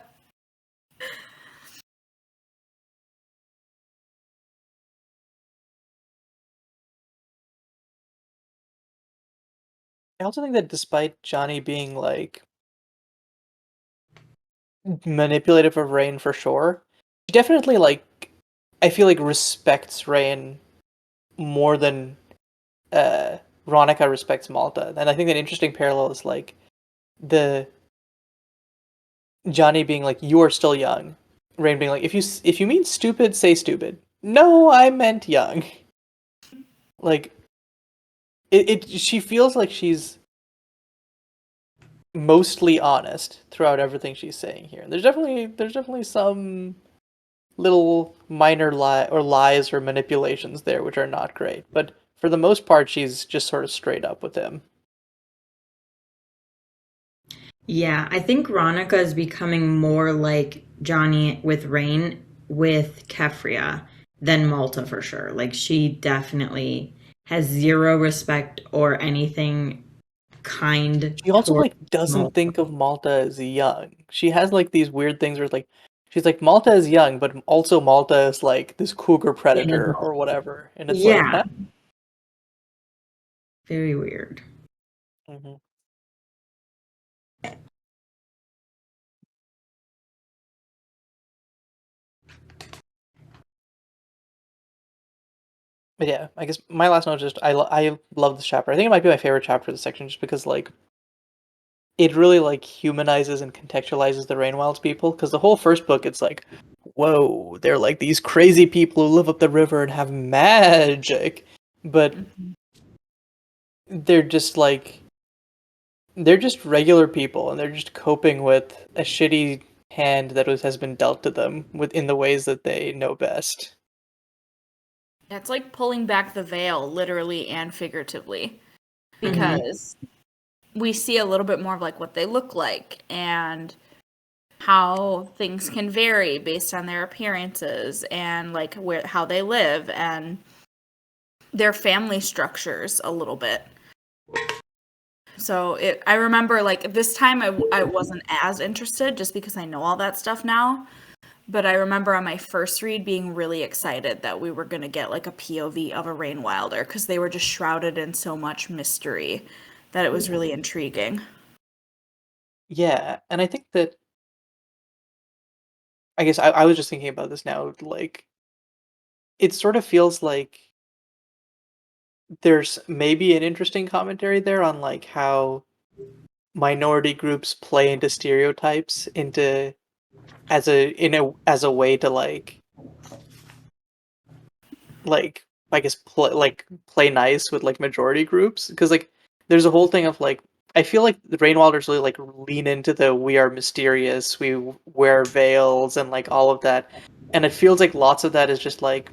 I also think that despite Johnny being like manipulative of Rain for sure, she definitely like I feel like respects Rain more than Ronica respects Malta. And I think an interesting parallel is like the Johnny being like, "You are still young," Rain being like, if you mean stupid, say stupid." No, I meant young. Like she feels like she's mostly honest throughout everything she's saying here. There's definitely some little minor lies or manipulations there which are not great, but for the most part she's just sort of straight up with him. Yeah, I think Ronica is becoming more like Johnny with Rain with Kefria than Malta for sure. Like she definitely has zero respect or anything kind She also toward like doesn't Malta. think of Malta as young. She has like these weird things where like she's like Malta is young, but also Malta is like this cougar An predator adult. or whatever, and it's like, Yeah, huh? very weird. hmm But yeah, I guess my last note is just I love this chapter. I think it might be my favorite chapter of the section, just because like it really like humanizes and contextualizes the Rainwilds people. Because the whole first book, it's like, whoa, they're like these crazy people who live up the river and have magic, but Mhm. they're just like they're just regular people, and they're just coping with a shitty hand that has been dealt to them in the ways that they know best. It's like pulling back the veil, literally and figuratively, Hmm. because we see a little bit more of like what they look like and how things can vary based on their appearances and like how they live and their family structures a little bit. So I remember like this time I wasn't as interested just because I know all that stuff now. But I remember on my first read being really excited that we were going to get like a POV of a Rainwilder because they were just shrouded in so much mystery that it was really intriguing. Yeah, and I think that I guess I was just thinking about this now. Like, it sort of feels like there's maybe an interesting commentary there on like how minority groups play into stereotypes into as a way to like I guess play nice with like majority groups because like there's a whole thing of like I feel like the Rainwalders really like lean into the we are mysterious, we wear veils and like all of that, and it feels like lots of that is just like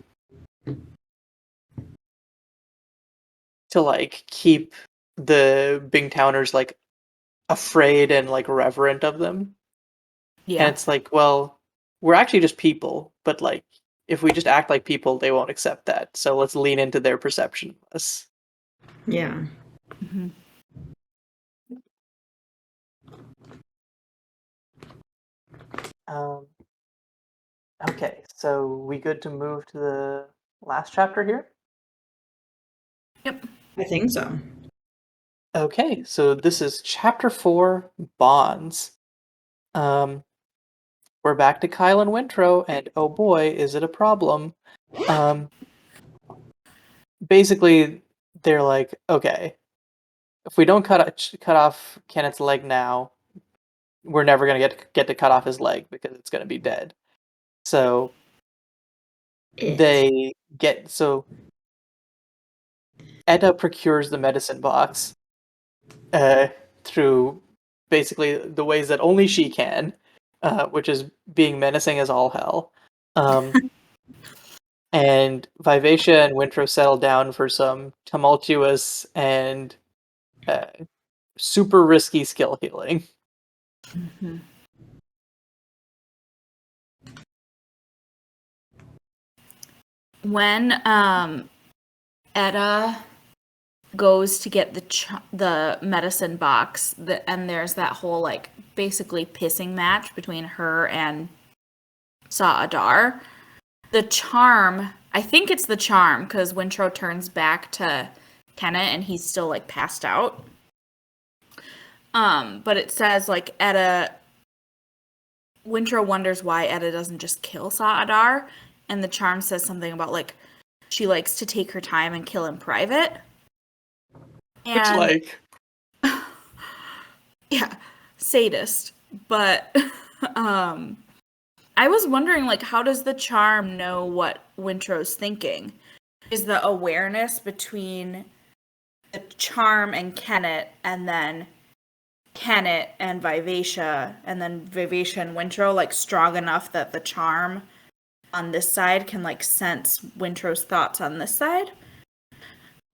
to like keep the Bingtowners like afraid and like reverent of them. And Yeah. it's like, well, we're actually just people, but like if we just act like people, they won't accept that. So let's lean into their perception of us. Yeah. Mm-hmm. Um, okay, so we good to move to the last chapter here? Yep. I think so. Okay, so this is chapter 4, Bonds. Um, we're back to Kyle and Wintro, and oh boy, is it a problem. Basically, they're like, okay, if we don't cut off Kenneth's leg now, we're never gonna get to cut off his leg because it's gonna be dead. So they get Etta procures the medicine box uh, through basically the ways that only she can, which is being menacing as all hell. And Vivacia and Wintro settle down for some tumultuous and uh, super risky skill healing. Mhm. When Etta goes to get the medicine box, and there's that whole like basically pissing match between her and Sa'adar. The charm, I think it's the charm, because Wintro turns back to Kenneth and he's still like passed out. But it says like Wintro wonders why Etta doesn't just kill Sa'adar, and the charm says something about like she likes to take her time and kill in private. And Which, like, yeah, sadist. But I was wondering, like, how does the charm know what Wintro's thinking? Is the awareness between the charm and Kenneth, and then Kenneth and Vivacia, and then Vivacia and Wintro, like, strong enough that the charm on this side can, like, sense Wintro's thoughts on this side?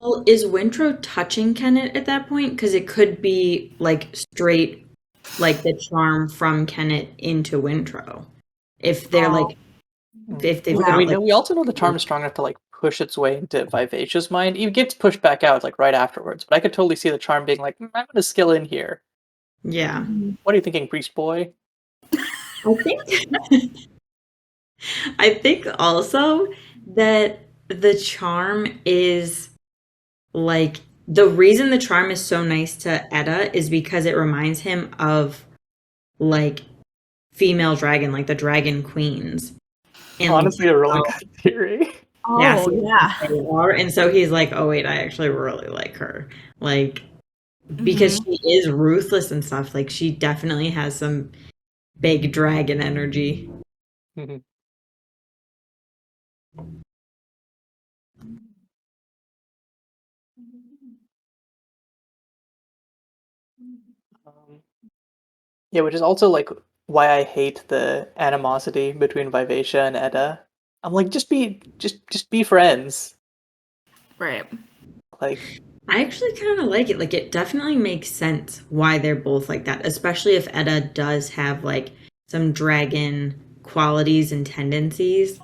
Well, is Wintro touching Kenneth at that point? Because it could be like straight, like the charm from Kenneth into Wintro. If they're like, if they've got like, we also know the charm is strong enough to like push its way into Vivacia's mind. It gets pushed back out like right afterwards, but I could totally see the charm being like, I'm gonna skill in here. yeah. What are you thinking, priest boy? I think, I think also that the charm is like the reason the charm is so nice to Etta is because it reminds him of like female dragon, like the dragon queens. And Honestly, a really good theory. yeah, Oh, yeah. they are. And so he's like, oh wait, I actually really like her. Like because she is ruthless and stuff. Like she definitely has some big dragon energy. Um, yeah, which is also like why I hate the animosity between Vivacia and Etta. I'm like, just be friends. Right. Like, I actually kind of like it. Like it definitely makes sense why they're both like that, especially if Etta does have like some dragon qualities and tendencies.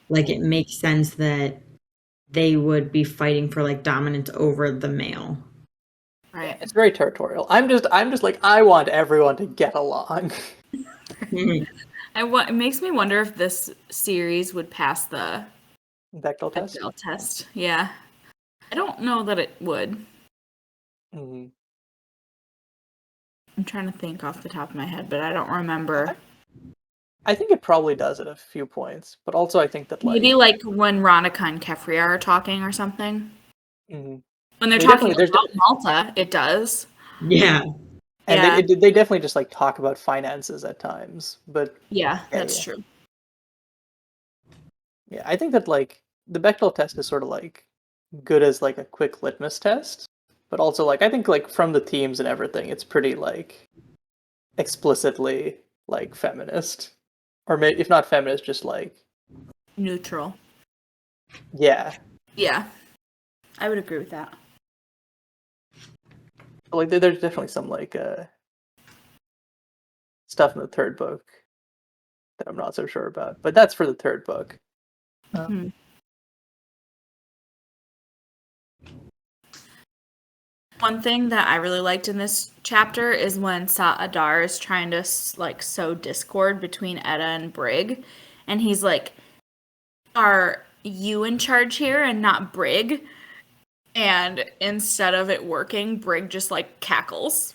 Like it makes sense that they would be fighting for like dominance over the male. Right. it's very territorial. I'm just like, I want everyone to get along. It makes me wonder if this series would pass the Bechdel test. Bechdel test. Yeah. I don't know that it would. Mm-hmm. I'm trying to think off the top of my head, but I don't remember. I think it probably does at a few points, but also I think that like Maybe like when Ronica and Kefria are talking or something. mhm. When they're I mean, talking definitely, about Malta, it does. Yeah. and Yeah. they definitely just like talk about finances at times. But Yeah, that's yeah. true. Yeah, I think that like the Bechdel test is sort of like good as like a quick litmus test, but also like I think like from the themes and everything, it's pretty like explicitly like feminist, or maybe if not feminist, just like Neutral. yeah, Yeah. I would agree with that. like there's definitely some like stuff in the third book that I'm not so sure about, but that's for the third book. Mhm. One thing that I really liked in this chapter is when Sa'adar is trying to like sow discord between Etta and Brig, and he's like, "Are you in charge here and not Brig?" And instead of it working, Brig just like cackles.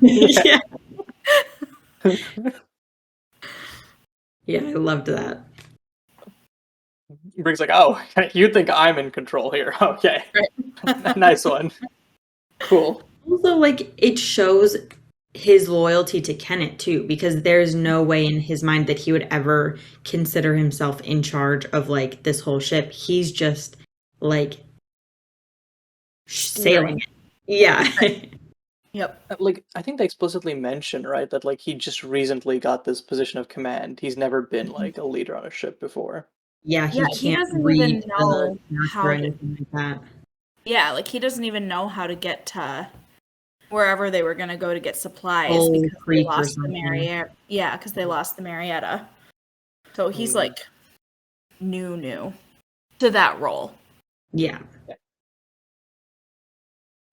Yeah. Yeah, I loved that. Brink's like, oh, you think I'm in control here? Okay, nice one. Cool. Also, like, it shows his loyalty to Kenneth too, because there's no way in his mind that he would ever consider himself in charge of like this whole ship. He's just like sailing it. Yeah. Yep. Like, I think they explicitly mention, right, that like he just recently got this position of command. He's never been like a leader on a ship before. Yeah, Yeah, he he can't doesn't even read the know map or how to. anything like that. Yeah, like he doesn't even know how to get to wherever they were gonna go to get supplies Old because they Creek or lost the something. Marietta. Yeah, because they lost the Marietta. So he's like new to that role. Yeah.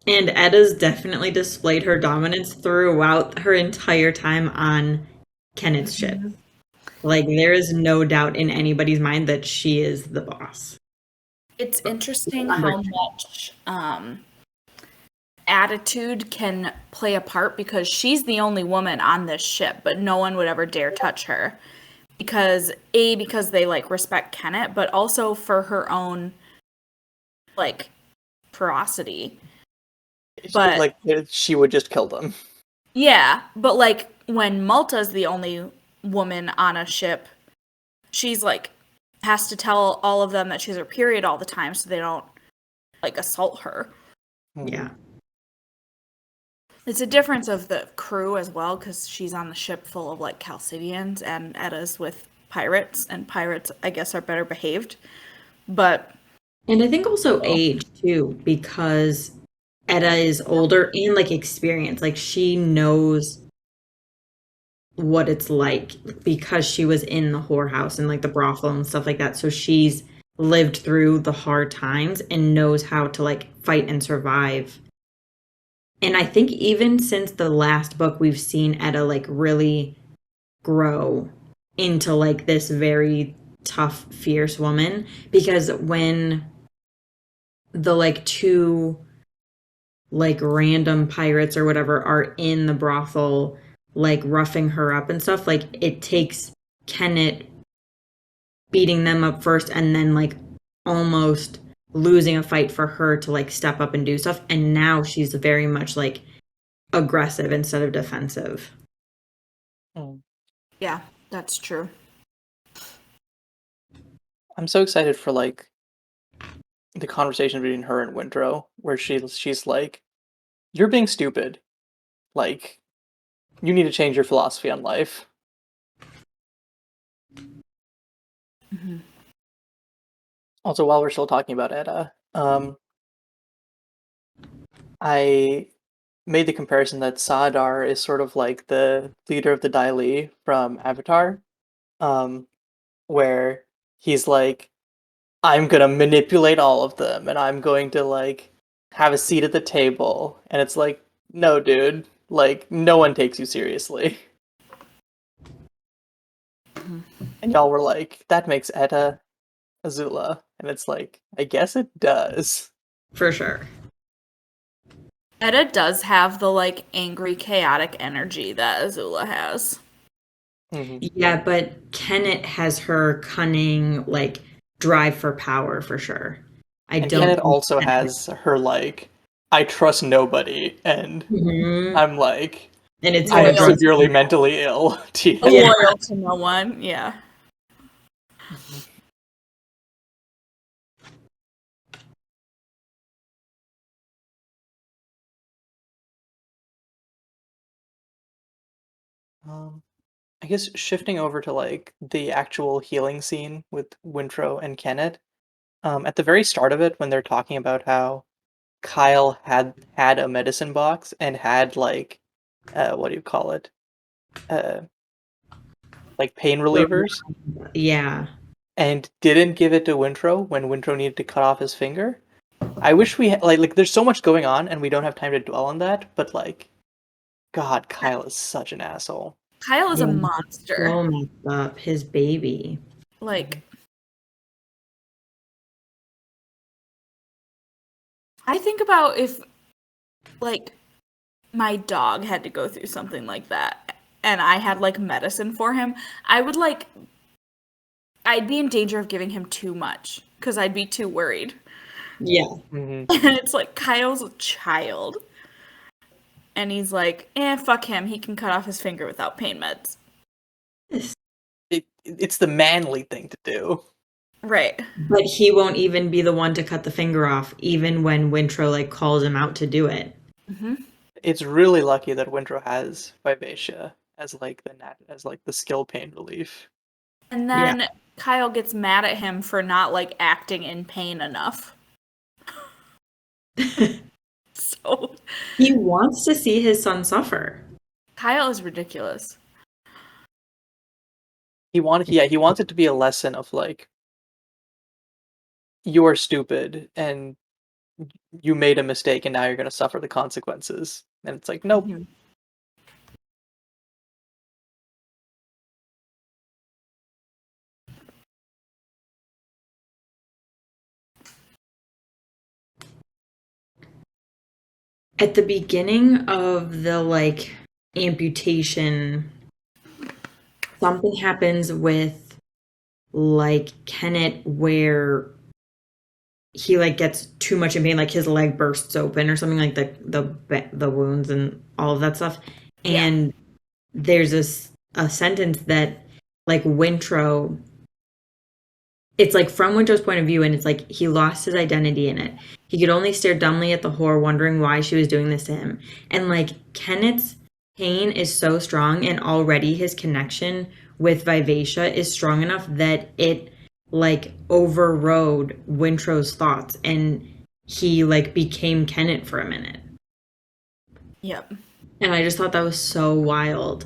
And Edda's definitely displayed her dominance throughout her entire time on Kenneth's ship. Like, there is no doubt in anybody's mind that she is the boss. It's interesting how much attitude can play a part because she's the only woman on this ship, but no one would ever dare touch her. Because they like respect Kenneth, but also for her own like ferocity. But like she would just kill them. yeah, but like when Malta's the only woman on a ship, she's like has to tell all of them that she's her period all the time so they don't like assault her. Yeah. It's a difference of the crew as well because she's on the ship full of like Chalcidians and Edda's with pirates, and pirates I guess are better behaved. But And I think also age too, because Edda is older and like experienced. Like, she knows what it's like because she was in the whorehouse and like the brothel and stuff like that. So she's lived through the hard times and knows how to like fight and survive. And I think even since the last book, we've seen Edda like really grow into like this very tough, fierce woman. Because when the like two like random pirates or whatever are in the brothel like roughing her up and stuff, like it takes Kenneth beating them up first and then like almost losing a fight for her to like step up and do stuff, and now she's very much like aggressive instead of defensive. yeah, that's true. I'm so excited for like the conversation between her and Windrow, where she's like, "You're being stupid. Like, you need to change your philosophy on life." Mm-hmm. Also, while we're still talking about Edda, I made the comparison that Saadar is sort of like the leader of the Dai Li from Avatar, um, where he's like, I'm gonna manipulate all of them, and I'm going to like have a seat at the table, and it's like, no, dude, like no one takes you seriously. And y'all were like, that makes Edda Azula, and it's like, I guess it does. For sure. Edda does have the like angry, chaotic energy that Azula has. Yeah, but Kenneth has her cunning like drive for power for sure. And Kenneth also has her like, I trust nobody, and I'm like, and it's I am severely mentally ill. Loyal to no one, yeah. I guess shifting over to like the actual healing scene with Wintro and Kenneth, at the very start of it, when they're talking about how Kyle had a medicine box and had like, what do you call it? Like pain relievers. Yeah. And didn't give it to Wintro when Wintro needed to cut off his finger. I wish we had, like there's so much going on and we don't have time to dwell on that, but like, God, Kyle is such an asshole. Kyle is a monster. So messed up. His baby. Like, I think about if, like, my dog had to go through something like that and I had, like, medicine for him, I would, like, I'd be in danger of giving him too much because I'd be too worried. Yeah. Mhm. And it's like Kyle's a child. And he's like, fuck him. He can cut off his finger without pain meds. It's the manly thing to do. Right. But he won't even be the one to cut the finger off, even when Wintrow like calls him out to do it. Mm-hmm. It's really lucky that Wintrow has Vivacia as like the skill pain relief. And then Kyle gets mad at him for not like acting in pain enough. So He wants to see his son suffer. Kyle is ridiculous. He wants it to be a lesson of like, you are stupid and you made a mistake and now you're gonna suffer the consequences. And it's like, nope. Mhm. At the beginning of the like amputation, something happens with like Kenneth where he like gets too much in pain, like his leg bursts open or something, like the wounds and all of that stuff. Yeah. And there's a sentence that like Wintrow, it's like from Wintrow's point of view, and it's like he lost his identity in it. He could only stare dumbly at the whore, wondering why she was doing this to him. And like Kenneth's pain is so strong, and already his connection with Vivacia is strong enough that it like overrode Wintrow's thoughts, and he like became Kenneth for a minute. Yep. And I just thought that was so wild,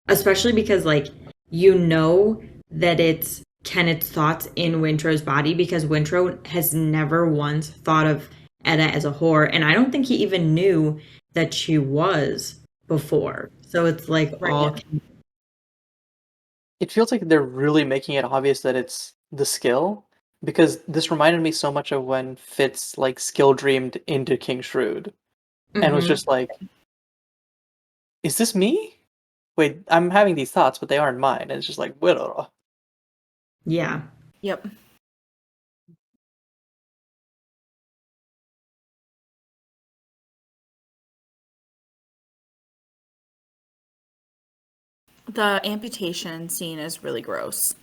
especially because like you know that it's Kenneth's thoughts in Wintrow's body, because Wintrow has never once thought of Etta as a whore, and I don't think he even knew that she was before. So it's like all It feels like they're really making it obvious that it's the skill, because this reminded me so much of when Fitz like skill dreamed into King Shrewd and was Mhm. just like, is this me? Wait, I'm having these thoughts, but they aren't mine. And it's just like, "Whittle." Yeah. Yep. The amputation scene is really gross.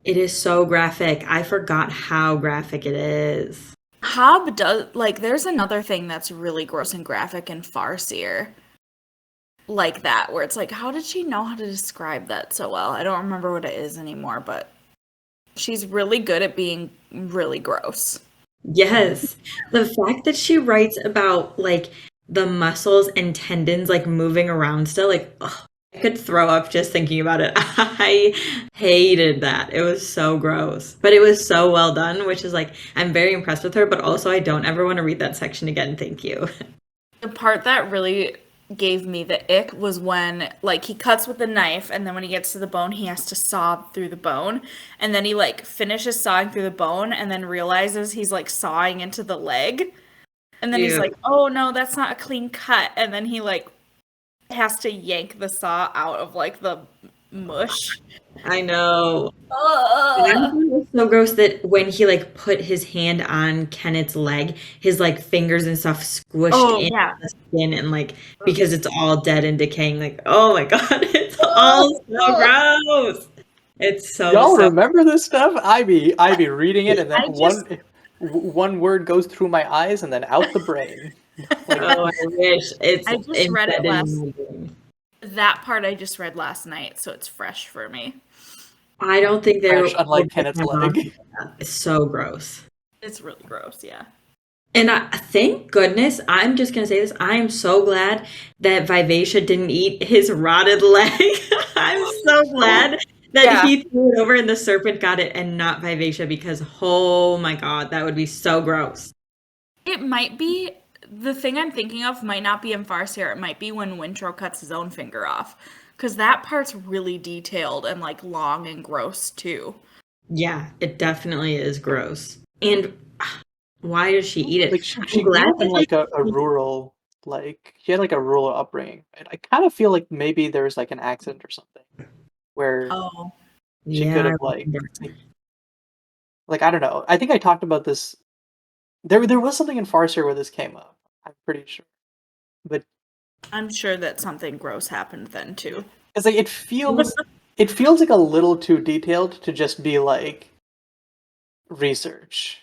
It is so graphic. I forgot how graphic it is. Hobb does like there's another thing that's really gross and graphic in Farseer. Like that, where it's like, how did she know how to describe that so well? I don't remember what it is anymore, but she's really good at being really gross. Yes. The fact that she writes about like the muscles and tendons like moving around still, like, ugh, I could throw up just thinking about it. I hated that. It was so gross. But it was so well done, which is like, I'm very impressed with her, but also I don't ever want to read that section again. Thank you. The part that really gave me the ick was when like he cuts with the knife and then when he gets to the bone he has to saw through the bone and then he like finishes sawing through the bone and then realizes he's like sawing into the leg and then he's Ew. like, oh no, that's not a clean cut, and then he like has to yank the saw out of like the mush. I know. And I thought Ugh. it was so gross that when he like put his hand on Kenneth's leg, his like fingers and stuff squished Oh in yeah. the skin, and like because it's all dead and decaying, like oh my god, it's all Ugh. so gross. It's Y'all so remember this stuff? I be reading it, and then I just one word goes through my eyes, and then out the brain. Like, oh, I wish it's I just read it embedded in last my brain. that part I just read last night, so it's fresh for me. I don't think there fresh, will unlike be a Kenneth's time off leg. of that. It's so gross. It's really gross, yeah. And thank goodness, I'm just gonna say this. I am so glad that Vivacia didn't eat his rotted leg. I'm so glad that Yeah. he threw it over and the serpent got it and not Vivacia, because oh my god, that would be so gross. It might be the thing I'm thinking of might not be in Farseer. It might be when Wintrow cuts his own finger off. Because that part's really detailed and like long and gross too. Yeah, it definitely is gross. And why does she eat it? Like she, I'm she glad grew up in that like a rural, like she had like a rural upbringing. And I kind of feel like maybe there's like an accident or something where Oh. she could yeah, I have like remember. like, I don't know. I think I talked about this. There was something in Farseer where this came up. I'm pretty sure, but I'm sure that something gross happened then too. it's like it feels like a little too detailed to just be like research.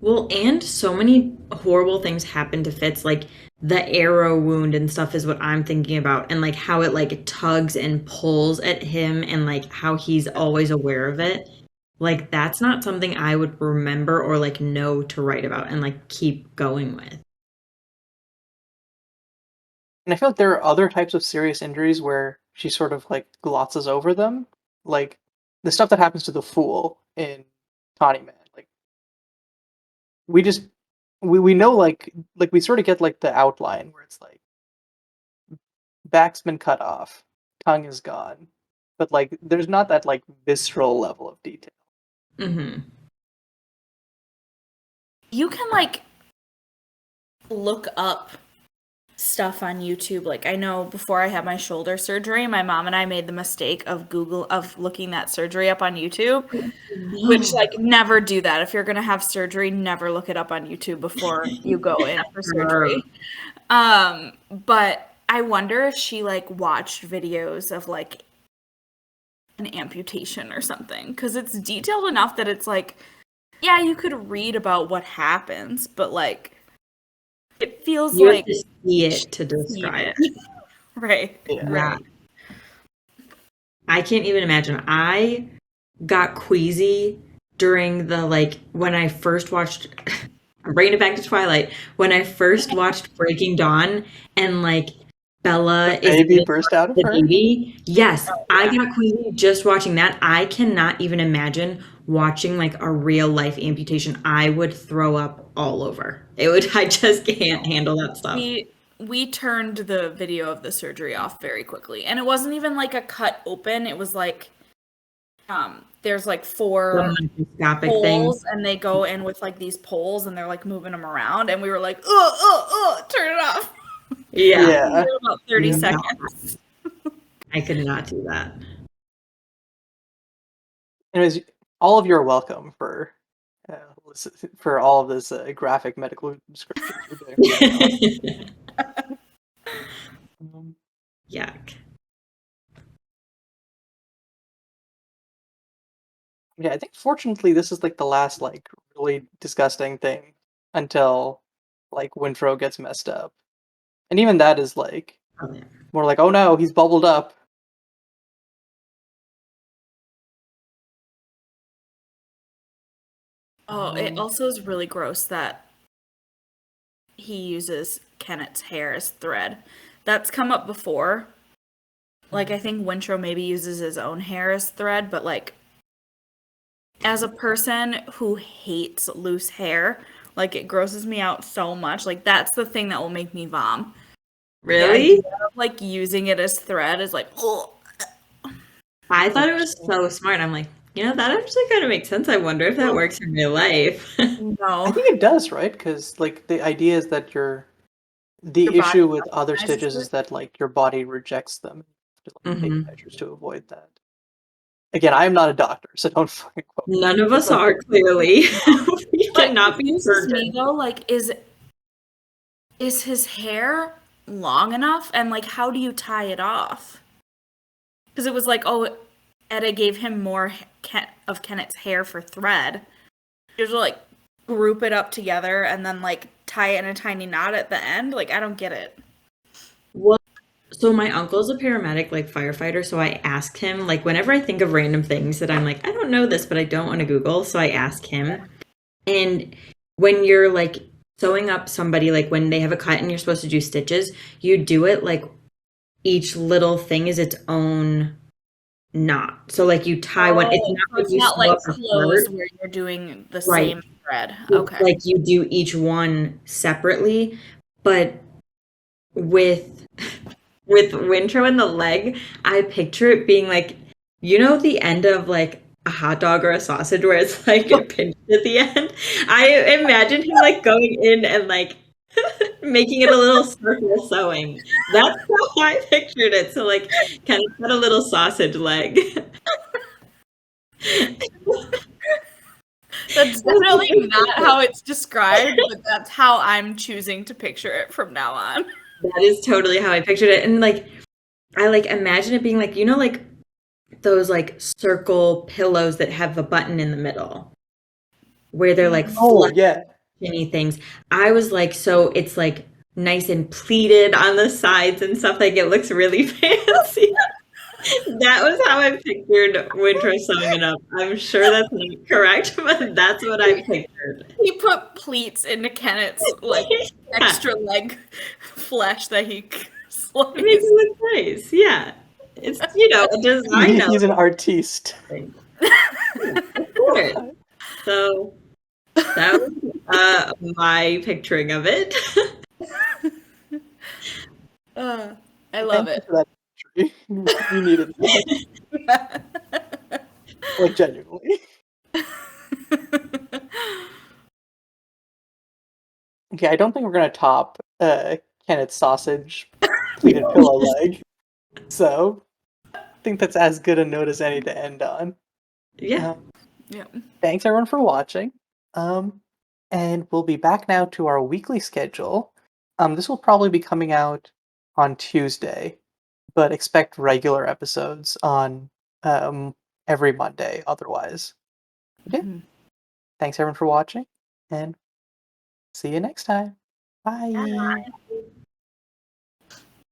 Well, and so many horrible things happen to Fitz, like the arrow wound and stuff is what I'm thinking about, and like how it like tugs and pulls at him, and like how he's always aware of it. Like that's not something I would remember or like know to write about and like keep going with. And I feel like there are other types of serious injuries where she sort of like glosses over them, like the stuff that happens to the fool in Tawny Man. Like we just we know like we sort of get like the outline where it's like back's been cut off, tongue is gone, but like there's not that like visceral level of detail. Mm-hmm. You can like look up stuff on YouTube. Like I know before I had my shoulder surgery, my mom and I made the mistake of looking that surgery up on YouTube, which like never do that. If you're going to have surgery, never look it up on YouTube before you go in for surgery. But I wonder if she like watched videos of like an amputation or something, because it's detailed enough that it's like, yeah, you could read about what happens, but like it feels You like have to see it to describe it. Right. Yeah. Right. I can't even imagine. I got queasy during the like when I first watched I'm bringing it back to Twilight. When I first watched Breaking Dawn and like Bella The is baby burst out of the her. baby. Yes, I got queasy just watching that. I cannot even imagine watching like a real life amputation. I would throw up all over. It would I just can't handle that stuff. We turned the video of the surgery off very quickly. And it wasn't even like a cut open. It was like there's like four Microscopic poles thing. and they go in with like these poles and they're like moving them around and we were like, turn it off. Yeah. Yeah. For about 30 Yeah. seconds. I could not do that. Anyways, all of you are welcome for all of this graphic medical description we're doing right now. Yuck. Yeah, I think fortunately this is like the last like really disgusting thing until like Wintrow gets messed up. And even that is like Oh, yeah. more like, oh no, he's bubbled up. Oh, it also is really gross that he uses Kennett's hair as thread. That's come up before. Like, I think Wintrow maybe uses his own hair as thread, but like, as a person who hates loose hair, like, it grosses me out so much. Like, that's the thing that will make me vom. Really? The idea of, like, using it as thread is like, ugh. I thought it was so smart. I'm like, you know, that actually kind of makes sense. I wonder if that works in real life. I No. think it does, right? Because like the idea is that the Your body issue with other recognizes stitches it. is that like your body rejects them. Just like, take Mhm. measures to avoid that. Again, I am not a doctor, so don't fucking quote me. None of us are clearly. We But cannot it be confuses me certain. though, like, is his hair long enough? And like, how do you tie it off? Because it was like, oh, Edda gave him more of Kennett's hair for thread. You just like group it up together and then like tie it in a tiny knot at the end. Like, I don't get it. Well, so my uncle's a paramedic, like firefighter. So I asked him, like, whenever I think of random things that I'm like, I don't know this, but I don't want to Google. So I ask him. And when you're like sewing up somebody, like when they have a cut and you're supposed to do stitches, you do it like each little thing is its own knot. So like you tie one. It's not So like it's you not sew like up a clothes third. where you're doing the Right. same thread. It's Okay. like you do each one separately, but with Wintrow and the leg, I picture it being like, you know, the end of like a hot dog or a sausage where it's like a pinch at the end. I imagine him like going in and like making it a little circle sewing. That's how I pictured it. So like kind of got a little sausage leg. That's definitely not how it's described, but that's how I'm choosing to picture it from now on. That is totally how I pictured it. And like I like imagine it being like, you know, like those like circle pillows that have a button in the middle where they're like Oh, fluffy yeah. things. I was like, so it's like nice and pleated on the sides and stuff. Like it looks really fancy. That was how I pictured Winter sewing it up. I'm sure that's not correct, but that's what I pictured. He put pleats into Kennett's like extra leg flesh that he It makes sliced. it look nice. Yeah. It's, you know, a design He's an artiste. element. Yeah, of course. So that was my picturing of it. I love Thank you it. for that entry. You needed that. Like, genuinely. Okay, I don't think we're gonna top Kenneth's sausage pleated pillow leg. So I think that's as good a note as any to end on. Yeah. Yeah. Thanks everyone for watching. And we'll be back now to our weekly schedule. This will probably be coming out on Tuesday, but expect regular episodes on every Monday otherwise. Okay. Mhm. Thanks everyone for watching, and see you next time. Bye.